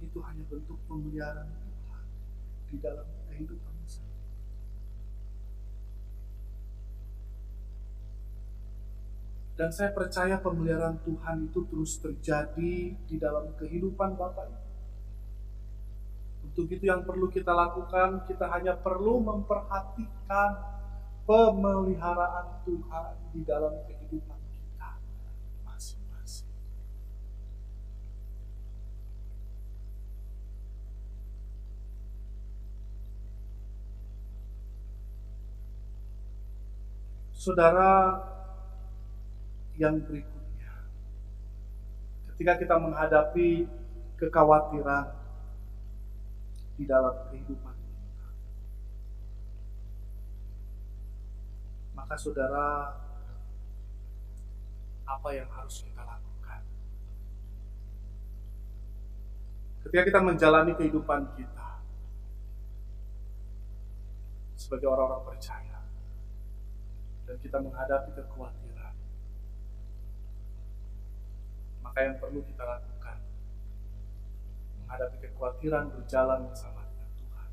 Itu hanya bentuk pemeliharaan Tuhan di dalam kehidupan saya. Dan saya percaya pemeliharaan Tuhan itu terus terjadi di dalam kehidupan Bapak Ibu. Untuk itu yang perlu kita lakukan, kita hanya perlu memperhatikan pemeliharaan Tuhan di dalam kehidupan kita masing-masing. Saudara, yang berikutnya, ketika kita menghadapi kekhawatiran di dalam kehidupan kita, maka saudara, apa yang harus kita lakukan? Ketika kita menjalani kehidupan kita sebagai orang-orang percaya, dan kita menghadapi kekhawatiran, maka yang perlu kita lakukan menghadapi kekhawatiran berjalan bersama dengan Tuhan,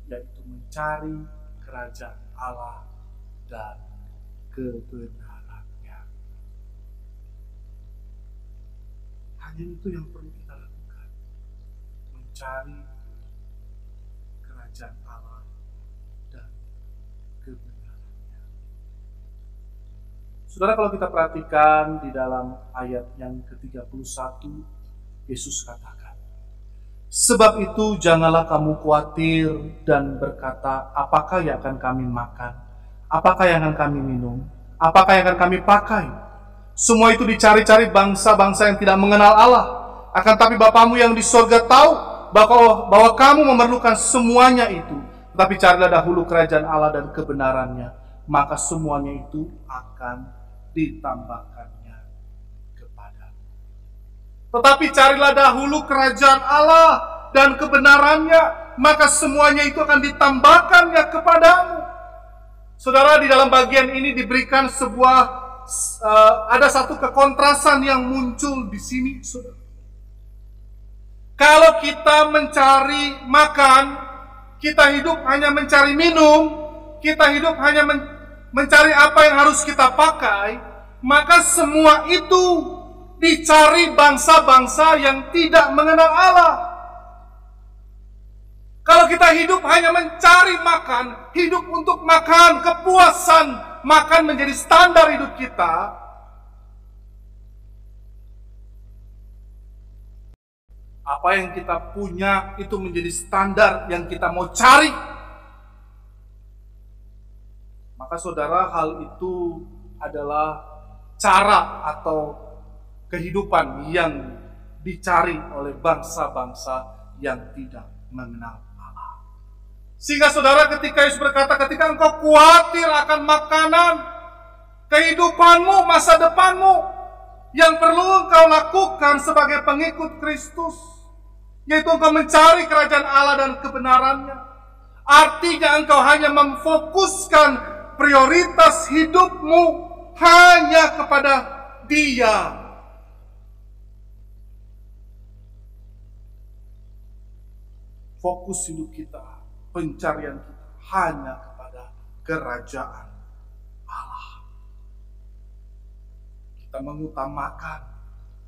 yaitu mencari kerajaan Allah dan kebenarannya. Hanya itu yang perlu kita lakukan, mencari kerajaan Allah dan kebenarannya. Saudara, kalau kita perhatikan di dalam ayat yang ke-31, Yesus katakan, "Sebab itu janganlah kamu khawatir dan berkata, apakah yang akan kami makan? Apakah yang akan kami minum? Apakah yang akan kami pakai? Semua itu dicari-cari bangsa-bangsa yang tidak mengenal Allah. Akan tapi Bapamu yang di sorga tahu bahwa kamu memerlukan semuanya itu. Tetapi carilah dahulu kerajaan Allah dan kebenarannya, maka semuanya itu akan ditambahkannya kepadamu." Tetapi carilah dahulu kerajaan Allah dan kebenarannya, maka semuanya itu akan ditambahkannya kepadamu. Saudara, di dalam bagian ini diberikan ada satu kekontrasan yang muncul di sini, saudara. Kalau kita mencari makan, kita hidup hanya mencari minum, kita hidup hanya mencari apa yang harus kita pakai, maka semua itu dicari bangsa-bangsa yang tidak mengenal Allah. Kalau kita hidup hanya mencari makan, hidup untuk makan, kepuasan makan menjadi standar hidup kita, apa yang kita punya itu menjadi standar yang kita mau cari, maka saudara, hal itu adalah cara atau kehidupan yang dicari oleh bangsa-bangsa yang tidak mengenal Allah. Sehingga saudara, ketika Yesus berkata, ketika engkau khawatir akan makanan, kehidupanmu, masa depanmu, yang perlu engkau lakukan sebagai pengikut Kristus, yaitu engkau mencari kerajaan Allah dan kebenarannya. Artinya engkau hanya memfokuskan prioritas hidupmu hanya kepada Dia. Fokus hidup kita, pencarian kita hanya kepada kerajaan Allah. Kita mengutamakan,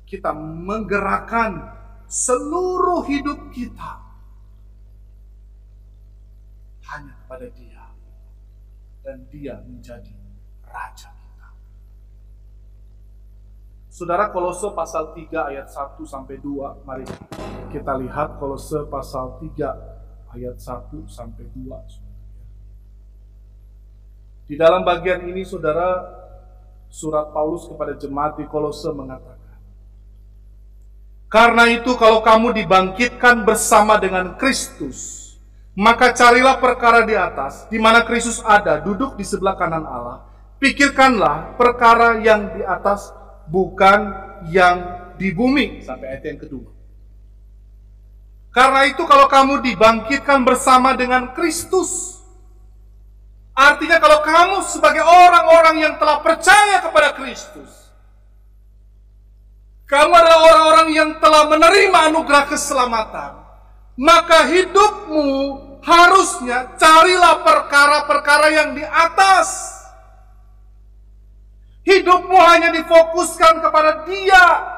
kita menggerakkan seluruh hidup kita hanya kepada Dia, dan Dia menjadi Raja kita. Saudara, Kolose pasal 3 ayat 1-2, mari kita lihat Kolose pasal 3 ayat 1-2. Di dalam bagian ini, saudara, surat Paulus kepada jemaat di Kolose mengatakan, Karena itu kalau kamu dibangkitkan bersama dengan Kristus, maka carilah perkara di atas, di mana Kristus ada, duduk di sebelah kanan Allah. Pikirkanlah perkara yang di atas, bukan yang di bumi. Sampai ayat yang kedua. Karena itu kalau kamu dibangkitkan bersama dengan Kristus, artinya kalau kamu sebagai orang-orang yang telah percaya kepada Kristus, kamu adalah orang-orang yang telah menerima anugerah keselamatan, maka hidupmu harusnya carilah perkara-perkara yang di atas. Hidupmu hanya difokuskan kepada Dia.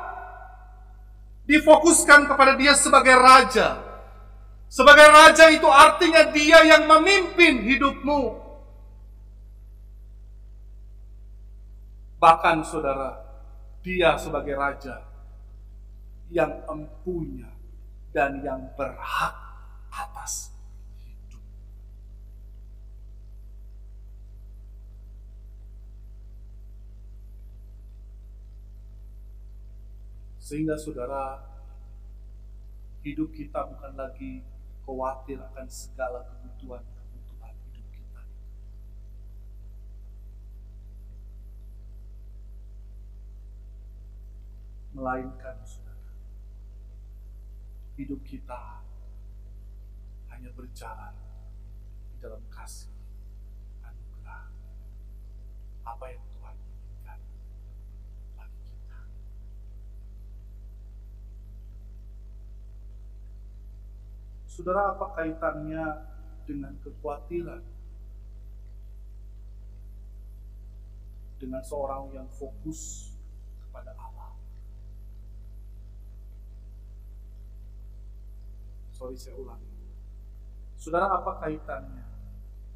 Difokuskan kepada Dia sebagai Raja. Sebagai Raja itu artinya Dia yang memimpin hidupmu. Bahkan saudara, Dia sebagai Raja yang empunya dan yang berhak atas hidup. Sehingga saudara, hidup kita bukan lagi khawatir akan segala kebutuhan-kebutuhan hidup kita. Melainkan saudara, hidup kita hanya berjalan di dalam kasih, anugerah, apa yang Tuhan inginkan bagi kita. Saudara, apa kaitannya dengan kekhawatiran? Dengan seorang yang fokus kepada Allah. Saya ulang. Saudara, apa kaitannya?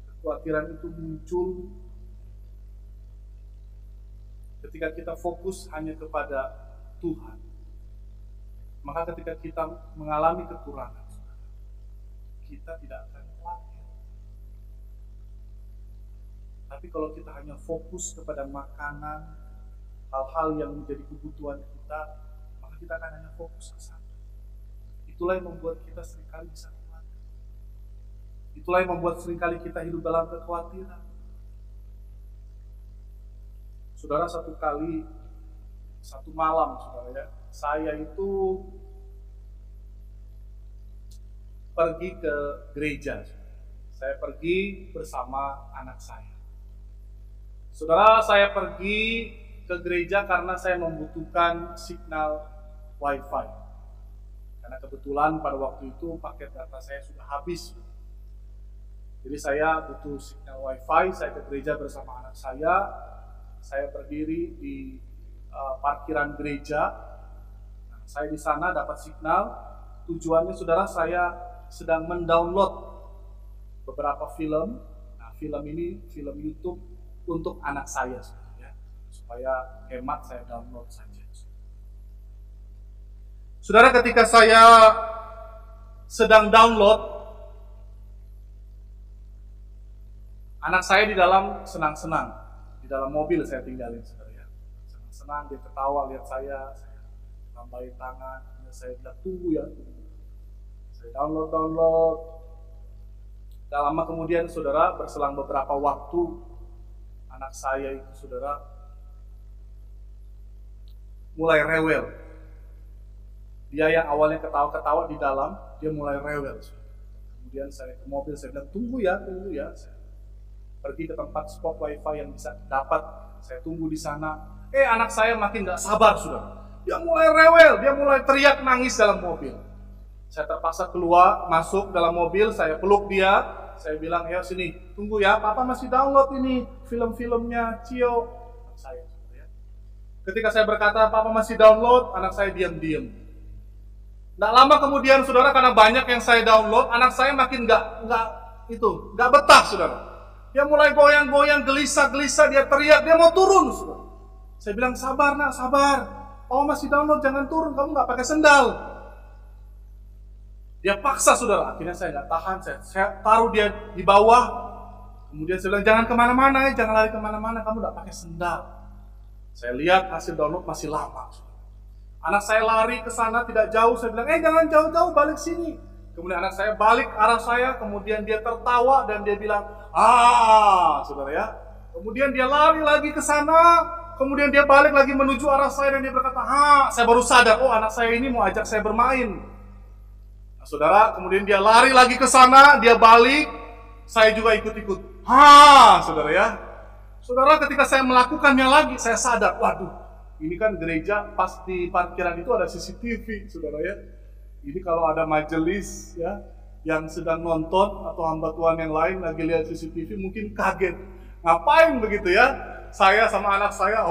Kekhawatiran itu muncul ketika kita fokus hanya kepada Tuhan. Maka ketika kita mengalami kekurangan, kita tidak akan khawatir. Tapi kalau kita hanya fokus kepada makanan, hal-hal yang menjadi kebutuhan kita, maka kita akan hanya fokus ke sana. Itulah yang membuat kita seringkali bisa khawatir. Itulah yang membuat seringkali kita hidup dalam kekhawatiran. Saudara, satu malam, saudara ya, saya itu pergi ke gereja. Saya pergi bersama anak saya. Saudara, saya pergi ke gereja karena saya membutuhkan signal Wi-Fi. Karena kebetulan pada waktu itu paket data saya sudah habis. Jadi saya butuh signal Wi-Fi, saya ke gereja bersama anak saya. Saya berdiri di parkiran gereja. Nah, saya di sana dapat signal. Tujuannya saudara, saya sedang mendownload beberapa film. Nah, film ini film YouTube untuk anak saya, ya. Supaya hemat saya download saja. Saudara, ketika saya sedang download, anak saya di dalam senang-senang, di dalam mobil saya tinggalin, saudara ya. Senang-senang, dia ketawa lihat saya tambahin tangan, saya bilang tunggu ya. Saya download. Tak lama kemudian saudara, berselang beberapa waktu, anak saya itu saudara mulai rewel. Dia yang awalnya ketawa-ketawa di dalam, dia mulai rewel. Kemudian saya ke mobil, saya bilang tunggu ya. Saya pergi ke tempat spot Wi-Fi yang bisa dapat, saya tunggu di sana. Anak saya makin gak sabar saudara. Dia mulai rewel, dia mulai teriak nangis dalam mobil. Saya terpaksa keluar, masuk dalam mobil, saya peluk dia, saya bilang, ya sini, tunggu ya, papa masih download ini film-filmnya Cio. Saya, ya. Ketika saya berkata, papa masih download, anak saya diam-diam. Nggak lama kemudian, saudara, karena banyak yang saya download, anak saya makin nggak betah, saudara. Dia mulai goyang-goyang, gelisah-gelisah, dia teriak, dia mau turun, saudara. Saya bilang, sabar nak, sabar. Papa masih download, jangan turun, kamu nggak pakai sendal. Dia paksa saudara, akhirnya saya nggak tahan, saya taruh dia di bawah. Kemudian saya bilang, jangan kemana-mana, jangan lari kemana-mana, kamu nggak pakai sendal. Saya lihat hasil download masih lama. Saudara. Anak saya lari ke sana tidak jauh, saya bilang, jangan jauh-jauh, balik sini. Kemudian anak saya balik arah saya, kemudian dia tertawa dan dia bilang, saudara ya. Kemudian dia lari lagi ke sana, kemudian dia balik lagi menuju arah saya dan dia berkata, saya baru sadar, anak saya ini mau ajak saya bermain. Nah, saudara, kemudian dia lari lagi ke sana, dia balik, saya juga ikut-ikut. Saudara ya. Saudara, ketika saya melakukannya lagi, saya sadar, waduh, ini kan gereja, pas di parkiran itu ada CCTV, saudara ya. Ini kalau ada majelis ya, yang sedang nonton atau hamba Tuhan yang lain lagi lihat CCTV mungkin kaget. Ngapain begitu ya? Saya sama anak saya,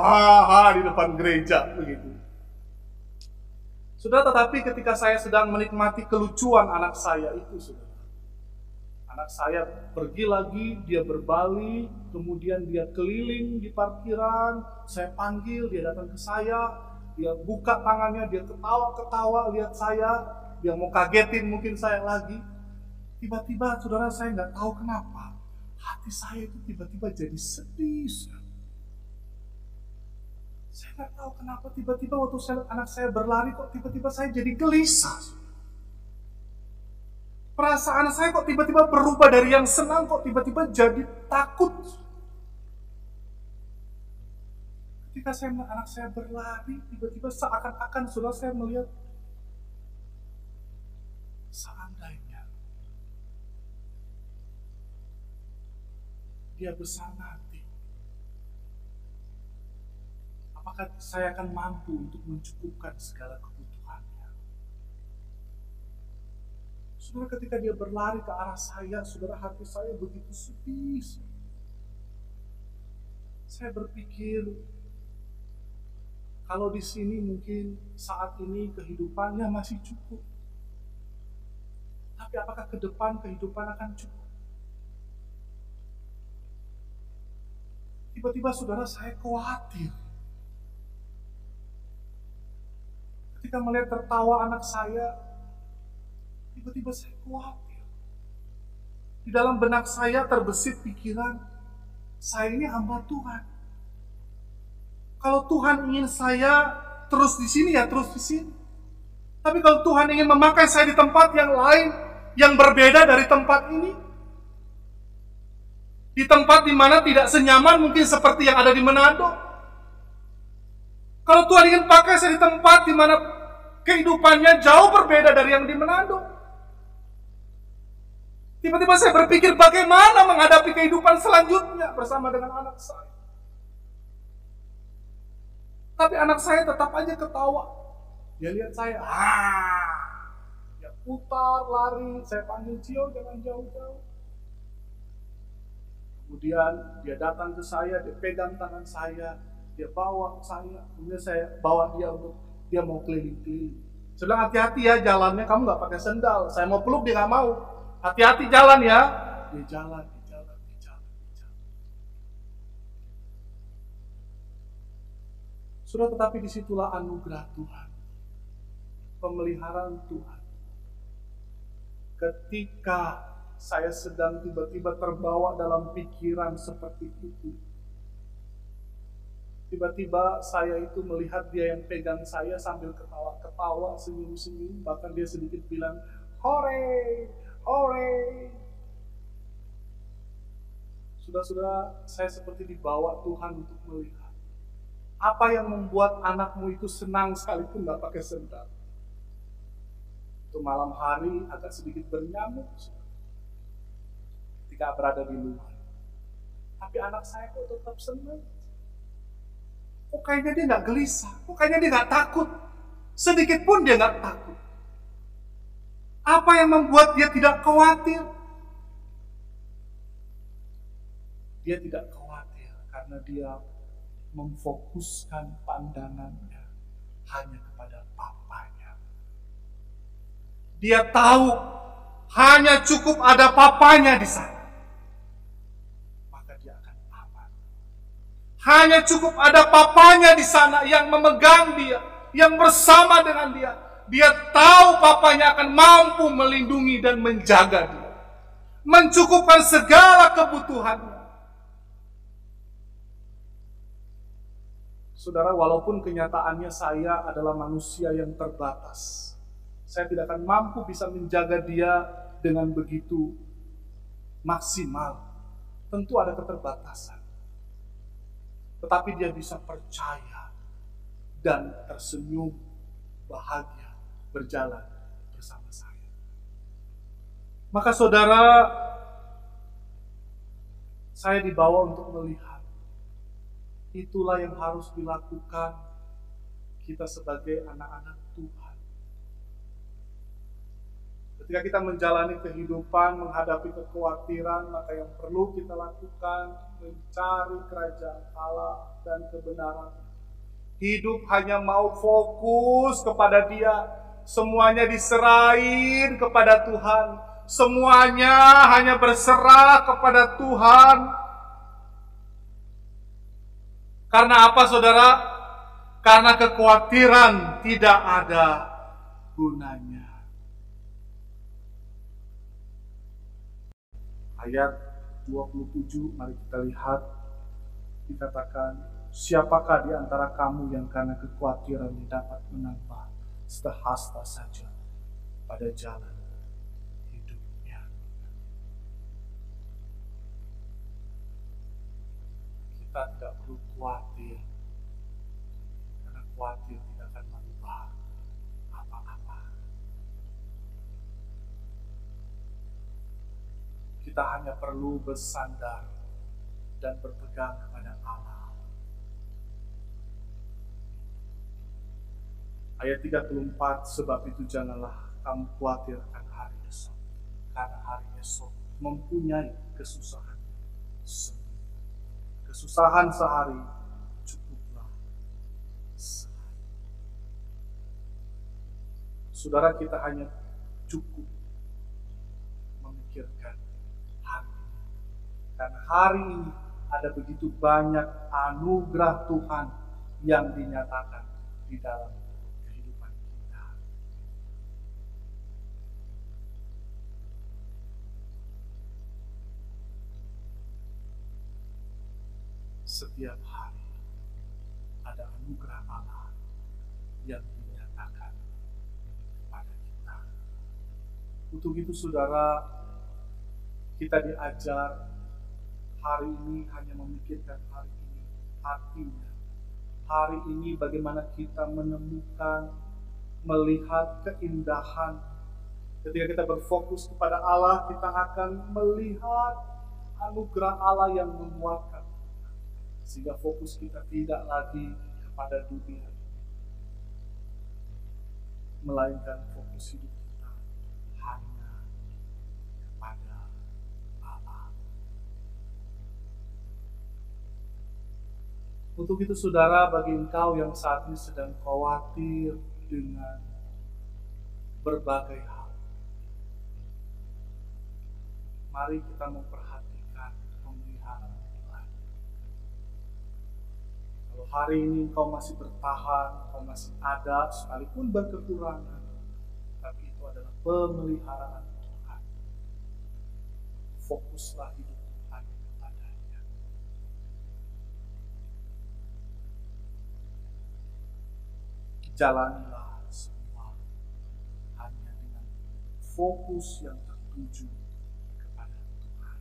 di depan gereja begitu. Saudara, tetapi ketika saya sedang menikmati kelucuan anak saya itu, saudara. Anak saya pergi lagi, dia berbalik, kemudian dia keliling di parkiran, saya panggil, dia datang ke saya, dia buka tangannya, dia ketawa-ketawa lihat saya, dia mau kagetin mungkin saya lagi. Tiba-tiba, saudara, saya nggak tahu kenapa, hati saya itu tiba-tiba jadi sedih. Saya nggak tahu kenapa tiba-tiba waktu anak saya berlari, kok tiba-tiba saya jadi gelisah. Perasaan saya kok tiba-tiba berubah dari yang senang, kok tiba-tiba jadi takut. Ketika saya melihat anak saya berlari, tiba-tiba seakan-akan saudara saya melihat, seandainya dia besar nanti, apakah saya akan mampu untuk mencukupkan segala kebutuhannya? Saudara, ketika dia berlari ke arah saya, saudara, hati saya begitu sedih. Saya berpikir, kalau di sini mungkin saat ini kehidupannya masih cukup. Tapi apakah ke depan kehidupan akan cukup? Tiba-tiba saudara, saya khawatir. Ketika melihat tertawa anak saya, tiba-tiba saya khawatir. Di dalam benak saya terbesit pikiran, saya ini hamba Tuhan. Kalau Tuhan ingin saya terus di sini, ya terus di sini. Tapi kalau Tuhan ingin memakai saya di tempat yang lain, yang berbeda dari tempat ini, di tempat di mana tidak senyaman mungkin seperti yang ada di Manado. Kalau Tuhan ingin pakai saya di tempat di mana kehidupannya jauh berbeda dari yang di Manado, tiba-tiba saya berpikir bagaimana menghadapi kehidupan selanjutnya bersama dengan anak saya. Tapi anak saya tetap aja ketawa. Dia lihat saya, dia putar, lari, saya panggil, Cio, jangan jauh-jauh. Kemudian dia datang ke saya, dia pegang tangan saya, dia bawa saya, kemudian saya bawa dia untuk dia mau keliling-keliling. Saya bilang, hati-hati ya jalannya, kamu nggak pakai sendal. Saya mau peluk, dia nggak mau. Hati-hati jalan ya. Dia jalan. Sudah, tetapi disitulah anugerah Tuhan. Pemeliharaan Tuhan. Ketika saya sedang tiba-tiba terbawa dalam pikiran seperti itu, tiba-tiba saya itu melihat dia yang pegang saya sambil ketawa-ketawa, senyum-senyum, bahkan dia sedikit bilang, hore, hore. Sudah-sudah, saya seperti dibawa Tuhan untuk melihat apa yang membuat anakmu itu senang sekalipun nggak pakai sendal. Itu malam hari agak sedikit bernyamuk ketika berada di luar. Tapi anak saya kok tetap senang. Kok kayaknya dia nggak gelisah, kok kayaknya dia nggak takut. Sedikit pun dia nggak takut. Apa yang membuat dia tidak khawatir? Dia tidak khawatir karena dia memfokuskan pandangannya hanya kepada papanya. Dia tahu hanya cukup ada papanya di sana, maka dia akan aman. Hanya cukup ada papanya di sana yang memegang dia, yang bersama dengan dia. Dia tahu papanya akan mampu melindungi dan menjaga dia, mencukupkan segala kebutuhannya. Saudara, walaupun kenyataannya saya adalah manusia yang terbatas, saya tidak akan mampu bisa menjaga dia dengan begitu maksimal. Tentu ada keterbatasan. Tetapi dia bisa percaya dan tersenyum, bahagia, berjalan bersama saya. Maka saudara, saya dibawa untuk melihat, itulah yang harus dilakukan kita sebagai anak-anak Tuhan. Ketika kita menjalani kehidupan, menghadapi kekhawatiran, maka yang perlu kita lakukan, mencari kerajaan Allah dan kebenaran. Hidup hanya mau fokus kepada Dia, semuanya diserahin kepada Tuhan, semuanya hanya berserah kepada Tuhan. Karena apa, saudara? Karena kekhawatiran tidak ada gunanya. Ayat 27, mari kita lihat, dikatakan, siapakah di antara kamu yang karena kekhawatiran dapat menambah sehasta saja pada jalan hidupnya. Kita tidak perlu khawatir, karena khawatir tidak akan merubah apa-apa. Kita hanya perlu bersandar dan berpegang kepada Allah. Ayat 34, sebab itu janganlah kamu khawatir akan hari esok, karena hari esok mempunyai kesusahan sendiri. Kesusahan sehari cukuplah sehari. Saudara, kita hanya cukup memikirkan hari ini. Karena hari ini ada begitu banyak anugerah Tuhan yang dinyatakan di dalam kehidupan kita. Setiap hari ada anugerah Allah yang dinyatakan kepada kita. Untuk itu saudara, kita diajar hari ini hanya memikirkan hari ini. Artinya, hari ini bagaimana kita menemukan, melihat keindahan. Ketika kita berfokus kepada Allah, kita akan melihat anugerah Allah yang menguatkan. Sehingga fokus kita tidak lagi kepada dunia, melainkan fokus hidup kita hanya kepada Allah. Untuk itu saudara, bagi engkau yang saat ini sedang khawatir dengan berbagai hal, mari kita memperhatikan pemeliharaan Tuhan. Kalau hari ini engkau masih bertahan, engkau masih ada, sekalipun berkekurangan, tapi itu adalah pemeliharaan Tuhan. Fokuslah hidup Tuhan kepadanya. Jalanilah semua hanya dengan fokus yang tertuju kepada Tuhan.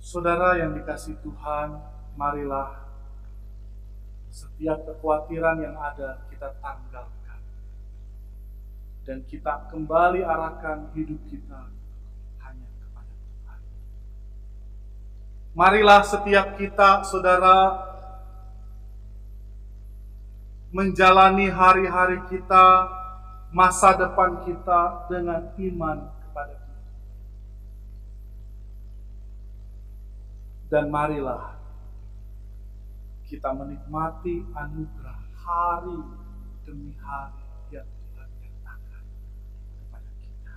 Saudara yang dikasihi Tuhan, marilah setiap kekhawatiran yang ada kita tanggalkan. Dan kita kembali arahkan hidup kita hanya kepada Tuhan. Marilah setiap kita, saudara, menjalani hari-hari kita, masa depan kita dengan iman kepada Tuhan. Dan marilah kita menikmati anugerah hari demi hari yang Tuhan nyatakan kepada kita.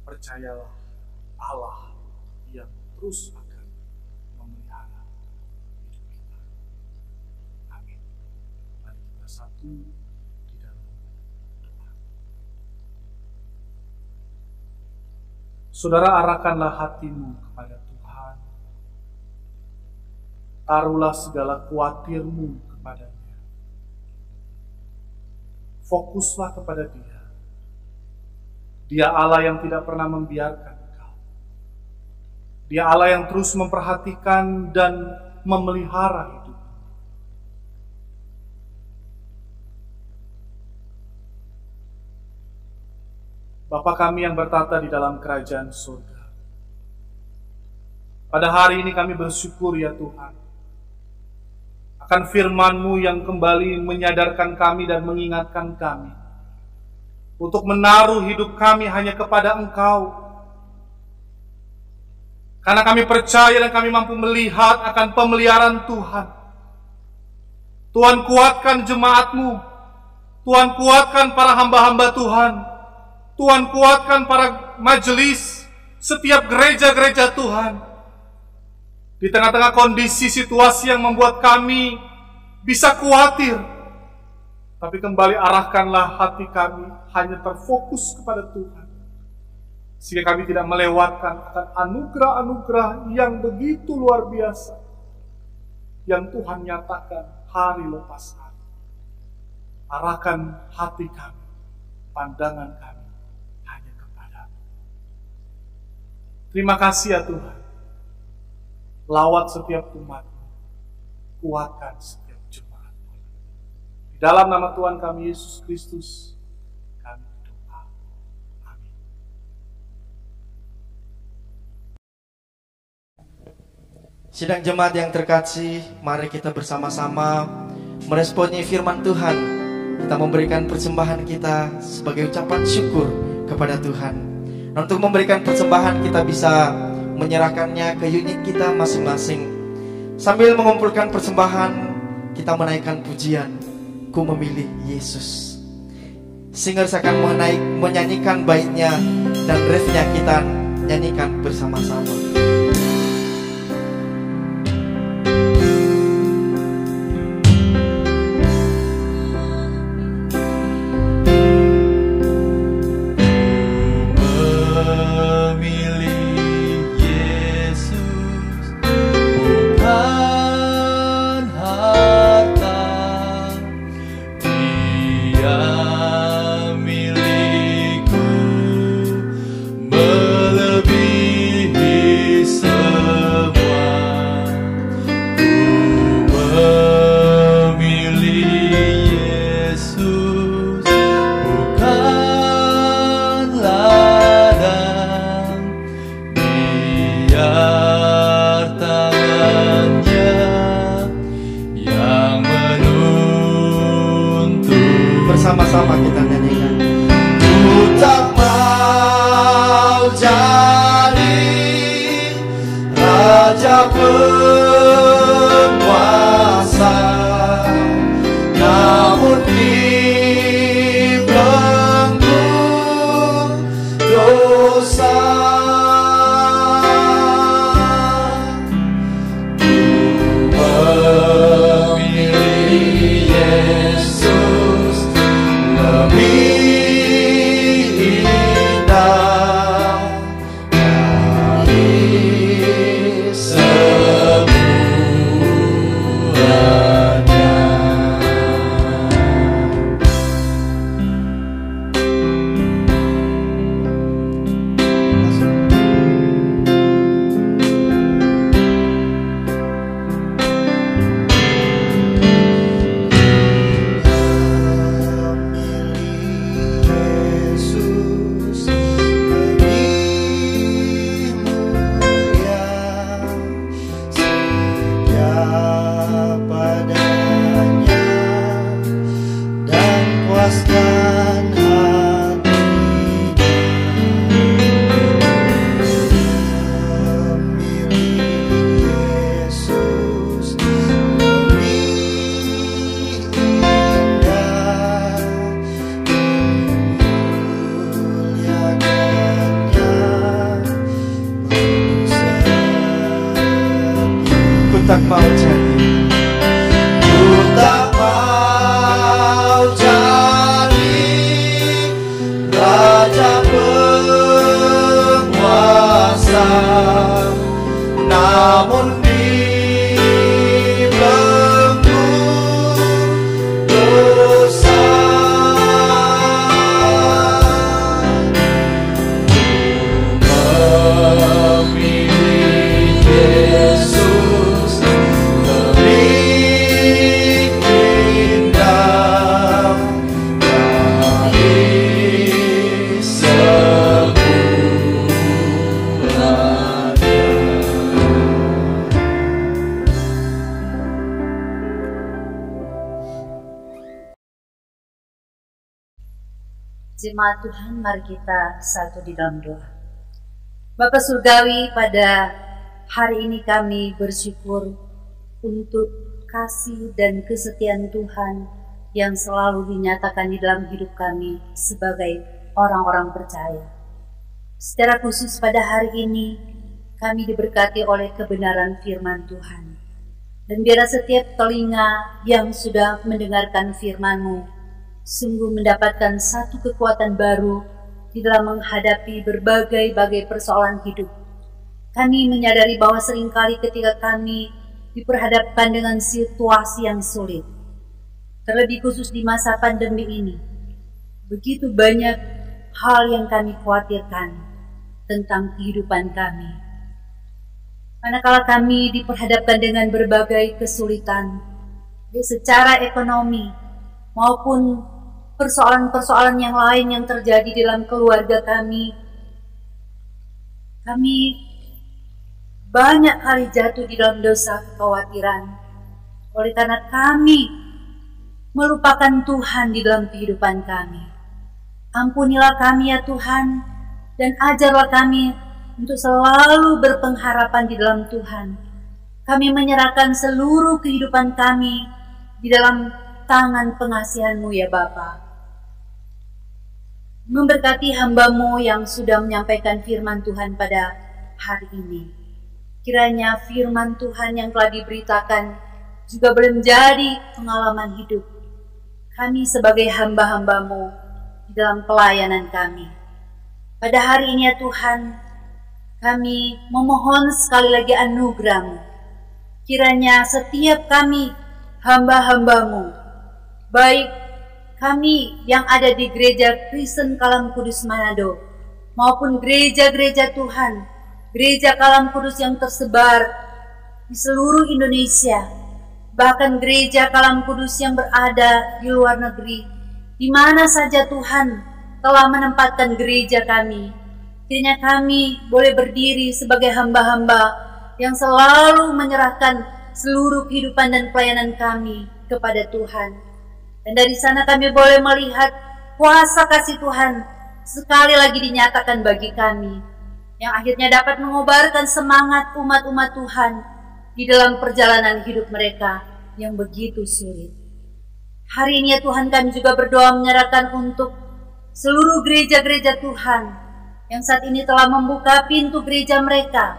Percayalah, Allah yang terus akan memelihara hidup kita. Amin. Mari kita satu di dalam doa. Saudara, arahkanlah hatimu kepada Tuhan. taruhlah segala khawatirmu kepadanya. Fokuslah kepada Dia. Dia Allah yang tidak pernah membiarkan engkau. Dia Allah yang terus memperhatikan dan memelihara hidup. Bapa kami yang bertata di dalam kerajaan surga. Pada hari ini kami bersyukur ya Tuhan, akan firman-Mu yang kembali menyadarkan kami dan mengingatkan kami untuk menaruh hidup kami hanya kepada Engkau. Karena kami percaya dan kami mampu melihat akan pemeliharaan Tuhan. Tuhan kuatkan jemaat-Mu. Tuhan kuatkan para hamba-hamba Tuhan. Tuhan kuatkan para majelis, setiap gereja-gereja Tuhan. Di tengah-tengah kondisi situasi yang membuat kami bisa khawatir, tapi kembali arahkanlah hati kami hanya terfokus kepada Tuhan, sehingga kami tidak melewatkan akan anugerah-anugerah yang begitu luar biasa yang Tuhan nyatakan hari lepas hari. Arahkan hati kami, pandangan kami hanya kepada-Mu. Terima kasih ya Tuhan. Lawat setiap umat-Mu, kuatkan setiap jemaat-Mu. Di dalam nama Tuhan kami Yesus Kristus, kami berdoa. Amin. Sidang jemaat yang terkasih, mari kita bersama-sama meresponi firman Tuhan. Kita memberikan persembahan kita sebagai ucapan syukur kepada Tuhan. Dan untuk memberikan persembahan kita bisa menyerahkannya ke unit kita masing-masing. Sambil mengumpulkan persembahan, kita menaikkan pujian, Ku Memilih Yesus. Singers akan menyanyikan baitnya dan refnya kita nyanyikan bersama-sama. Sama-sama kita nyanyikan. Ku tak mau jadi raja penguasa, namun dibelenggu dosa. Tak mau jadi, ku tak mau jadi Jemaat Tuhan, mari kita satu di dalam doa. Bapa Surgawi, pada hari ini kami bersyukur untuk kasih dan kesetiaan Tuhan yang selalu dinyatakan di dalam hidup kami sebagai orang-orang percaya. Secara khusus pada hari ini, kami diberkati oleh kebenaran firman Tuhan. Dan biarlah setiap telinga yang sudah mendengarkan firman-Mu sungguh mendapatkan satu kekuatan baru di dalam menghadapi berbagai-bagai persoalan hidup. Kami menyadari bahwa seringkali ketika kami diperhadapkan dengan situasi yang sulit, terlebih khusus di masa pandemi ini, begitu banyak hal yang kami khawatirkan tentang kehidupan kami. Manakala kami diperhadapkan dengan berbagai kesulitan, baik secara ekonomi maupun persoalan-persoalan yang lain yang terjadi dalam keluarga kami banyak kali jatuh di dalam dosa kekhawatiran. Oleh karena kami melupakan Tuhan di dalam kehidupan kami. Ampunilah kami ya Tuhan, dan ajarlah kami untuk selalu berpengharapan di dalam Tuhan. Kami menyerahkan seluruh kehidupan kami di dalam tangan pengasihan-Mu ya Bapa. Memberkati hamba-Mu yang sudah menyampaikan firman Tuhan pada hari ini. Kiranya firman Tuhan yang telah diberitakan juga boleh menjadi pengalaman hidup kami sebagai hamba-hamba-Mu di dalam pelayanan kami. Pada hari ini ya Tuhan, kami memohon sekali lagi anugerah-Mu. Kiranya setiap kami hamba-hamba-Mu, baik kami yang ada di Gereja Kristen Kalam Kudus Manado maupun gereja-gereja Tuhan, gereja Kalam Kudus yang tersebar di seluruh Indonesia, bahkan gereja Kalam Kudus yang berada di luar negeri, di mana saja Tuhan telah menempatkan gereja kami. Kiranya kami boleh berdiri sebagai hamba-hamba yang selalu menyerahkan seluruh kehidupan dan pelayanan kami kepada Tuhan. Dan dari sana kami boleh melihat kuasa kasih Tuhan sekali lagi dinyatakan bagi kami, yang akhirnya dapat mengobarkan semangat umat-umat Tuhan di dalam perjalanan hidup mereka yang begitu sulit. Hari ini ya Tuhan, kami juga berdoa menyerahkan untuk seluruh gereja-gereja Tuhan yang saat ini telah membuka pintu gereja mereka.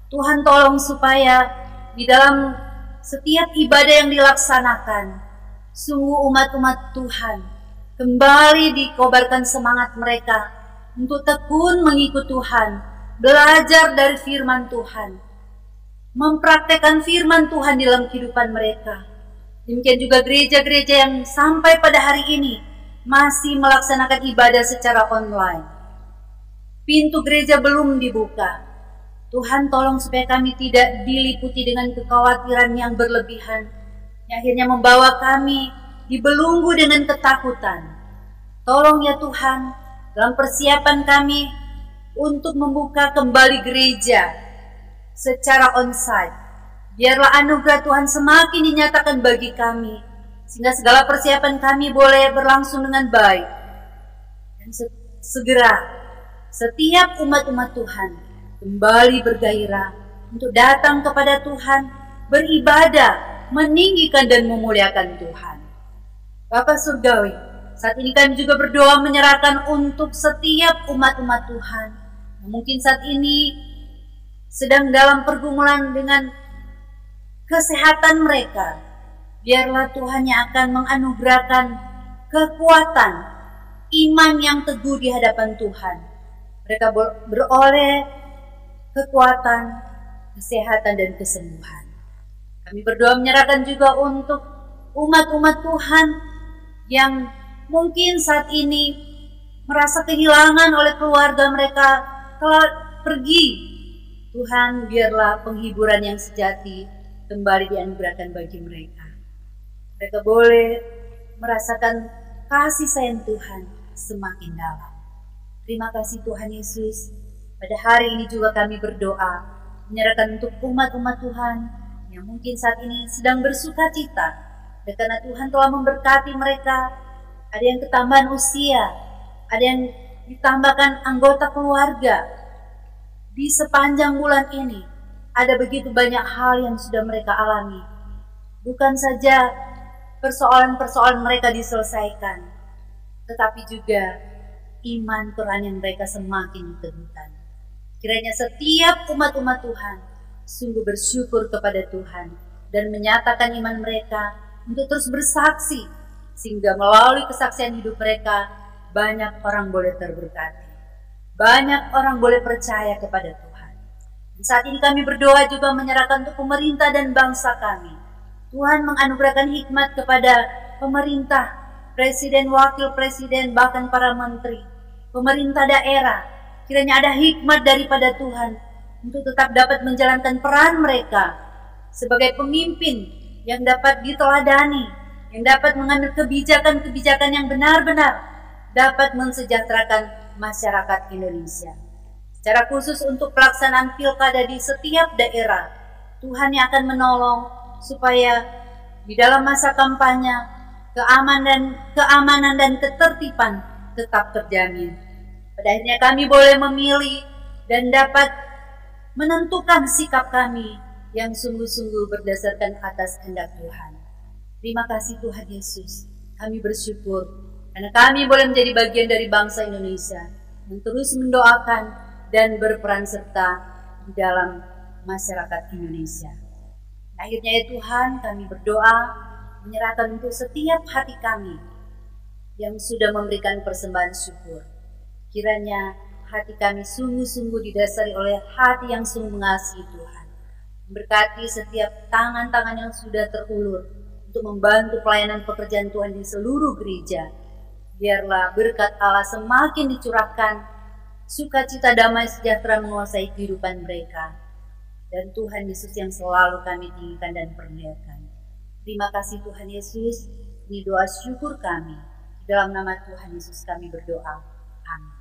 Tuhan tolong supaya di dalam setiap ibadah yang dilaksanakan, sungguh umat-umat Tuhan kembali dikobarkan semangat mereka untuk tekun mengikut Tuhan, belajar dari firman Tuhan, mempraktekkan firman Tuhan di dalam kehidupan mereka. Demikian juga gereja-gereja yang sampai pada hari ini masih melaksanakan ibadah secara online. Pintu gereja belum dibuka. Tuhan tolong supaya kami tidak diliputi dengan kekhawatiran yang berlebihan, yang akhirnya membawa kami dibelunggu dengan ketakutan. Tolong ya Tuhan, dalam persiapan kami untuk membuka kembali gereja secara onsite, biarlah anugerah Tuhan semakin dinyatakan bagi kami, sehingga segala persiapan kami boleh berlangsung dengan baik. Dan segera setiap umat-umat Tuhan kembali bergairah untuk datang kepada Tuhan, beribadah, meninggikan dan memuliakan Tuhan. Bapa Surgawi, saat ini kami juga berdoa menyerahkan untuk setiap umat-umat Tuhan yang mungkin saat ini sedang dalam pergumulan dengan kesehatan mereka. Biarlah Tuhan yang akan menganugerahkan kekuatan, iman yang teguh di hadapan Tuhan. Mereka beroleh kekuatan, kesehatan dan kesembuhan. Kami berdoa menyerahkan juga untuk umat-umat Tuhan yang mungkin saat ini merasa kehilangan oleh keluarga mereka telah pergi. Tuhan, biarlah penghiburan yang sejati kembali dianugerahkan bagi mereka. Mereka boleh merasakan kasih sayang Tuhan semakin dalam. Terima kasih Tuhan Yesus. Pada hari ini juga kami berdoa menyerahkan untuk umat-umat Tuhan yang mungkin saat ini sedang bersuka cita, dan karena Tuhan telah memberkati mereka, ada yang ketambahan usia, ada yang ditambahkan anggota keluarga. Di sepanjang bulan ini, ada begitu banyak hal yang sudah mereka alami. Bukan saja persoalan-persoalan mereka diselesaikan, tetapi juga iman Quran yang mereka semakin diteguhkan. Kiranya setiap umat-umat Tuhan sungguh bersyukur kepada Tuhan dan menyatakan iman mereka untuk terus bersaksi, sehingga melalui kesaksian hidup mereka banyak orang boleh terberkati, banyak orang boleh percaya kepada Tuhan. Dan saat ini kami berdoa juga menyerahkan untuk pemerintah dan bangsa kami. Tuhan menganugerahkan hikmat kepada pemerintah, presiden, wakil presiden, bahkan para menteri, pemerintah daerah. Kiranya ada hikmat daripada Tuhan untuk tetap dapat menjalankan peran mereka sebagai pemimpin yang dapat diteladani, yang dapat mengambil kebijakan-kebijakan yang benar-benar dapat mensejahterakan masyarakat Indonesia. Secara khusus untuk pelaksanaan pilkada di setiap daerah, Tuhan yang akan menolong supaya di dalam masa kampanye keamanan dan ketertiban tetap terjamin. Pada akhirnya kami boleh memilih dan dapat menentukan sikap kami yang sungguh-sungguh berdasarkan atas kehendak Tuhan. Terima kasih Tuhan Yesus. Kami bersyukur karena kami boleh menjadi bagian dari bangsa Indonesia yang terus mendoakan dan berperan serta di dalam masyarakat Indonesia. Akhirnya ya Tuhan, kami berdoa menyerahkan untuk setiap hati kami yang sudah memberikan persembahan syukur. Kiranya hati kami sungguh-sungguh didasari oleh hati yang sungguh mengasihi Tuhan. Berkati setiap tangan-tangan yang sudah terulur untuk membantu pelayanan pekerjaan Tuhan di seluruh gereja. Biarlah berkat Allah semakin dicurahkan, sukacita damai sejahtera menguasai kehidupan mereka. Dan Tuhan Yesus yang selalu kami tinggikan dan permuliakan. Terima kasih Tuhan Yesus, ini doa syukur kami. Dalam nama Tuhan Yesus kami berdoa. Amin.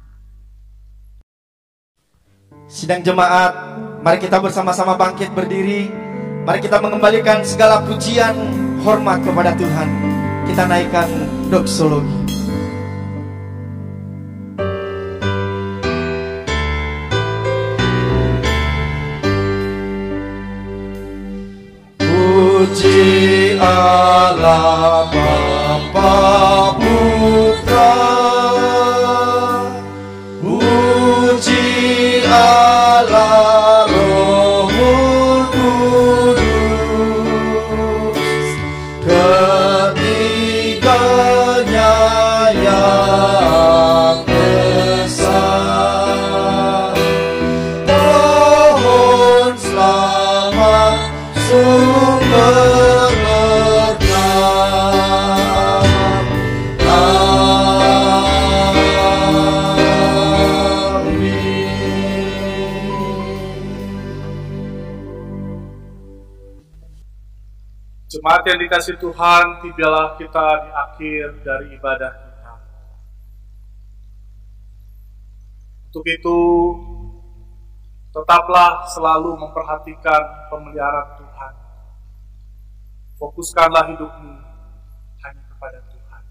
Sidang jemaat, mari kita bersama-sama bangkit berdiri. Mari kita mengembalikan segala pujian, hormat kepada Tuhan. Kita naikkan doksologi. Puji Allah Bapa Putra, puji Allah Roh Kudus, ketiganya yang esa. Mohon selamat sumber Jemaat yang dikasih Tuhan, tibalah kita di akhir dari ibadah kita. Untuk itu, tetaplah selalu memperhatikan pemeliharaan Tuhan. Fokuskanlah hidupmu hanya kepada Tuhan.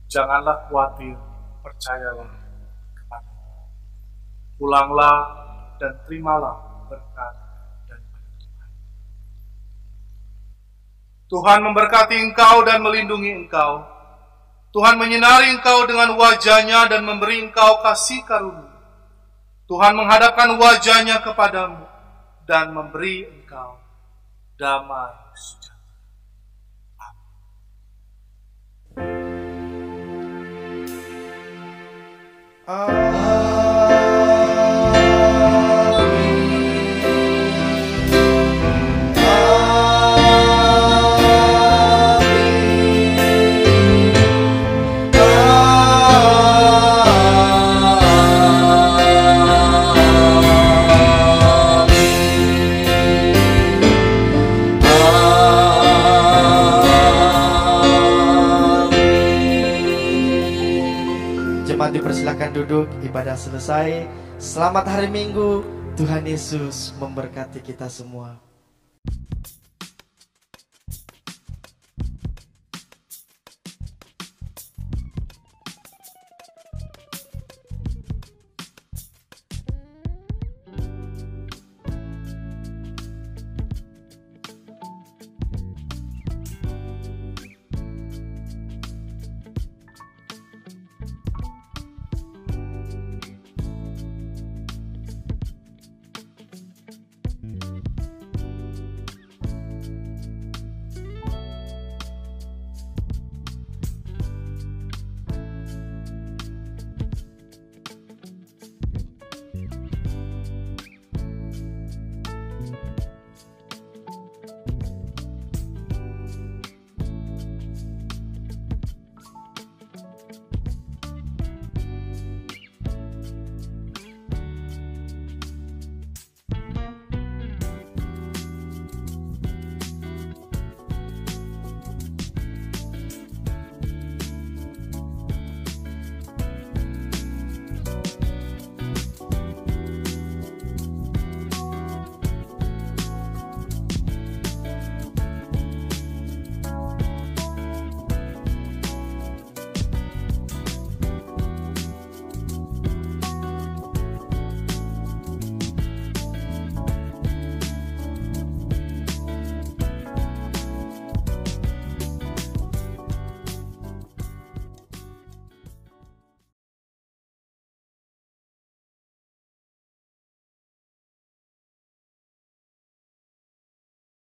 Janganlah khawatir, percayalah kepada-Nya. Pulanglah dan terimalah berkat. Tuhan memberkati engkau dan melindungi engkau. Tuhan menyinari engkau dengan wajah-Nya dan memberi engkau kasih karunia. Tuhan menghadapkan wajah-Nya kepadamu dan memberi engkau damai sejahtera. Dipersilakan duduk, ibadah selesai. Selamat hari Minggu, Tuhan Yesus memberkati kita semua.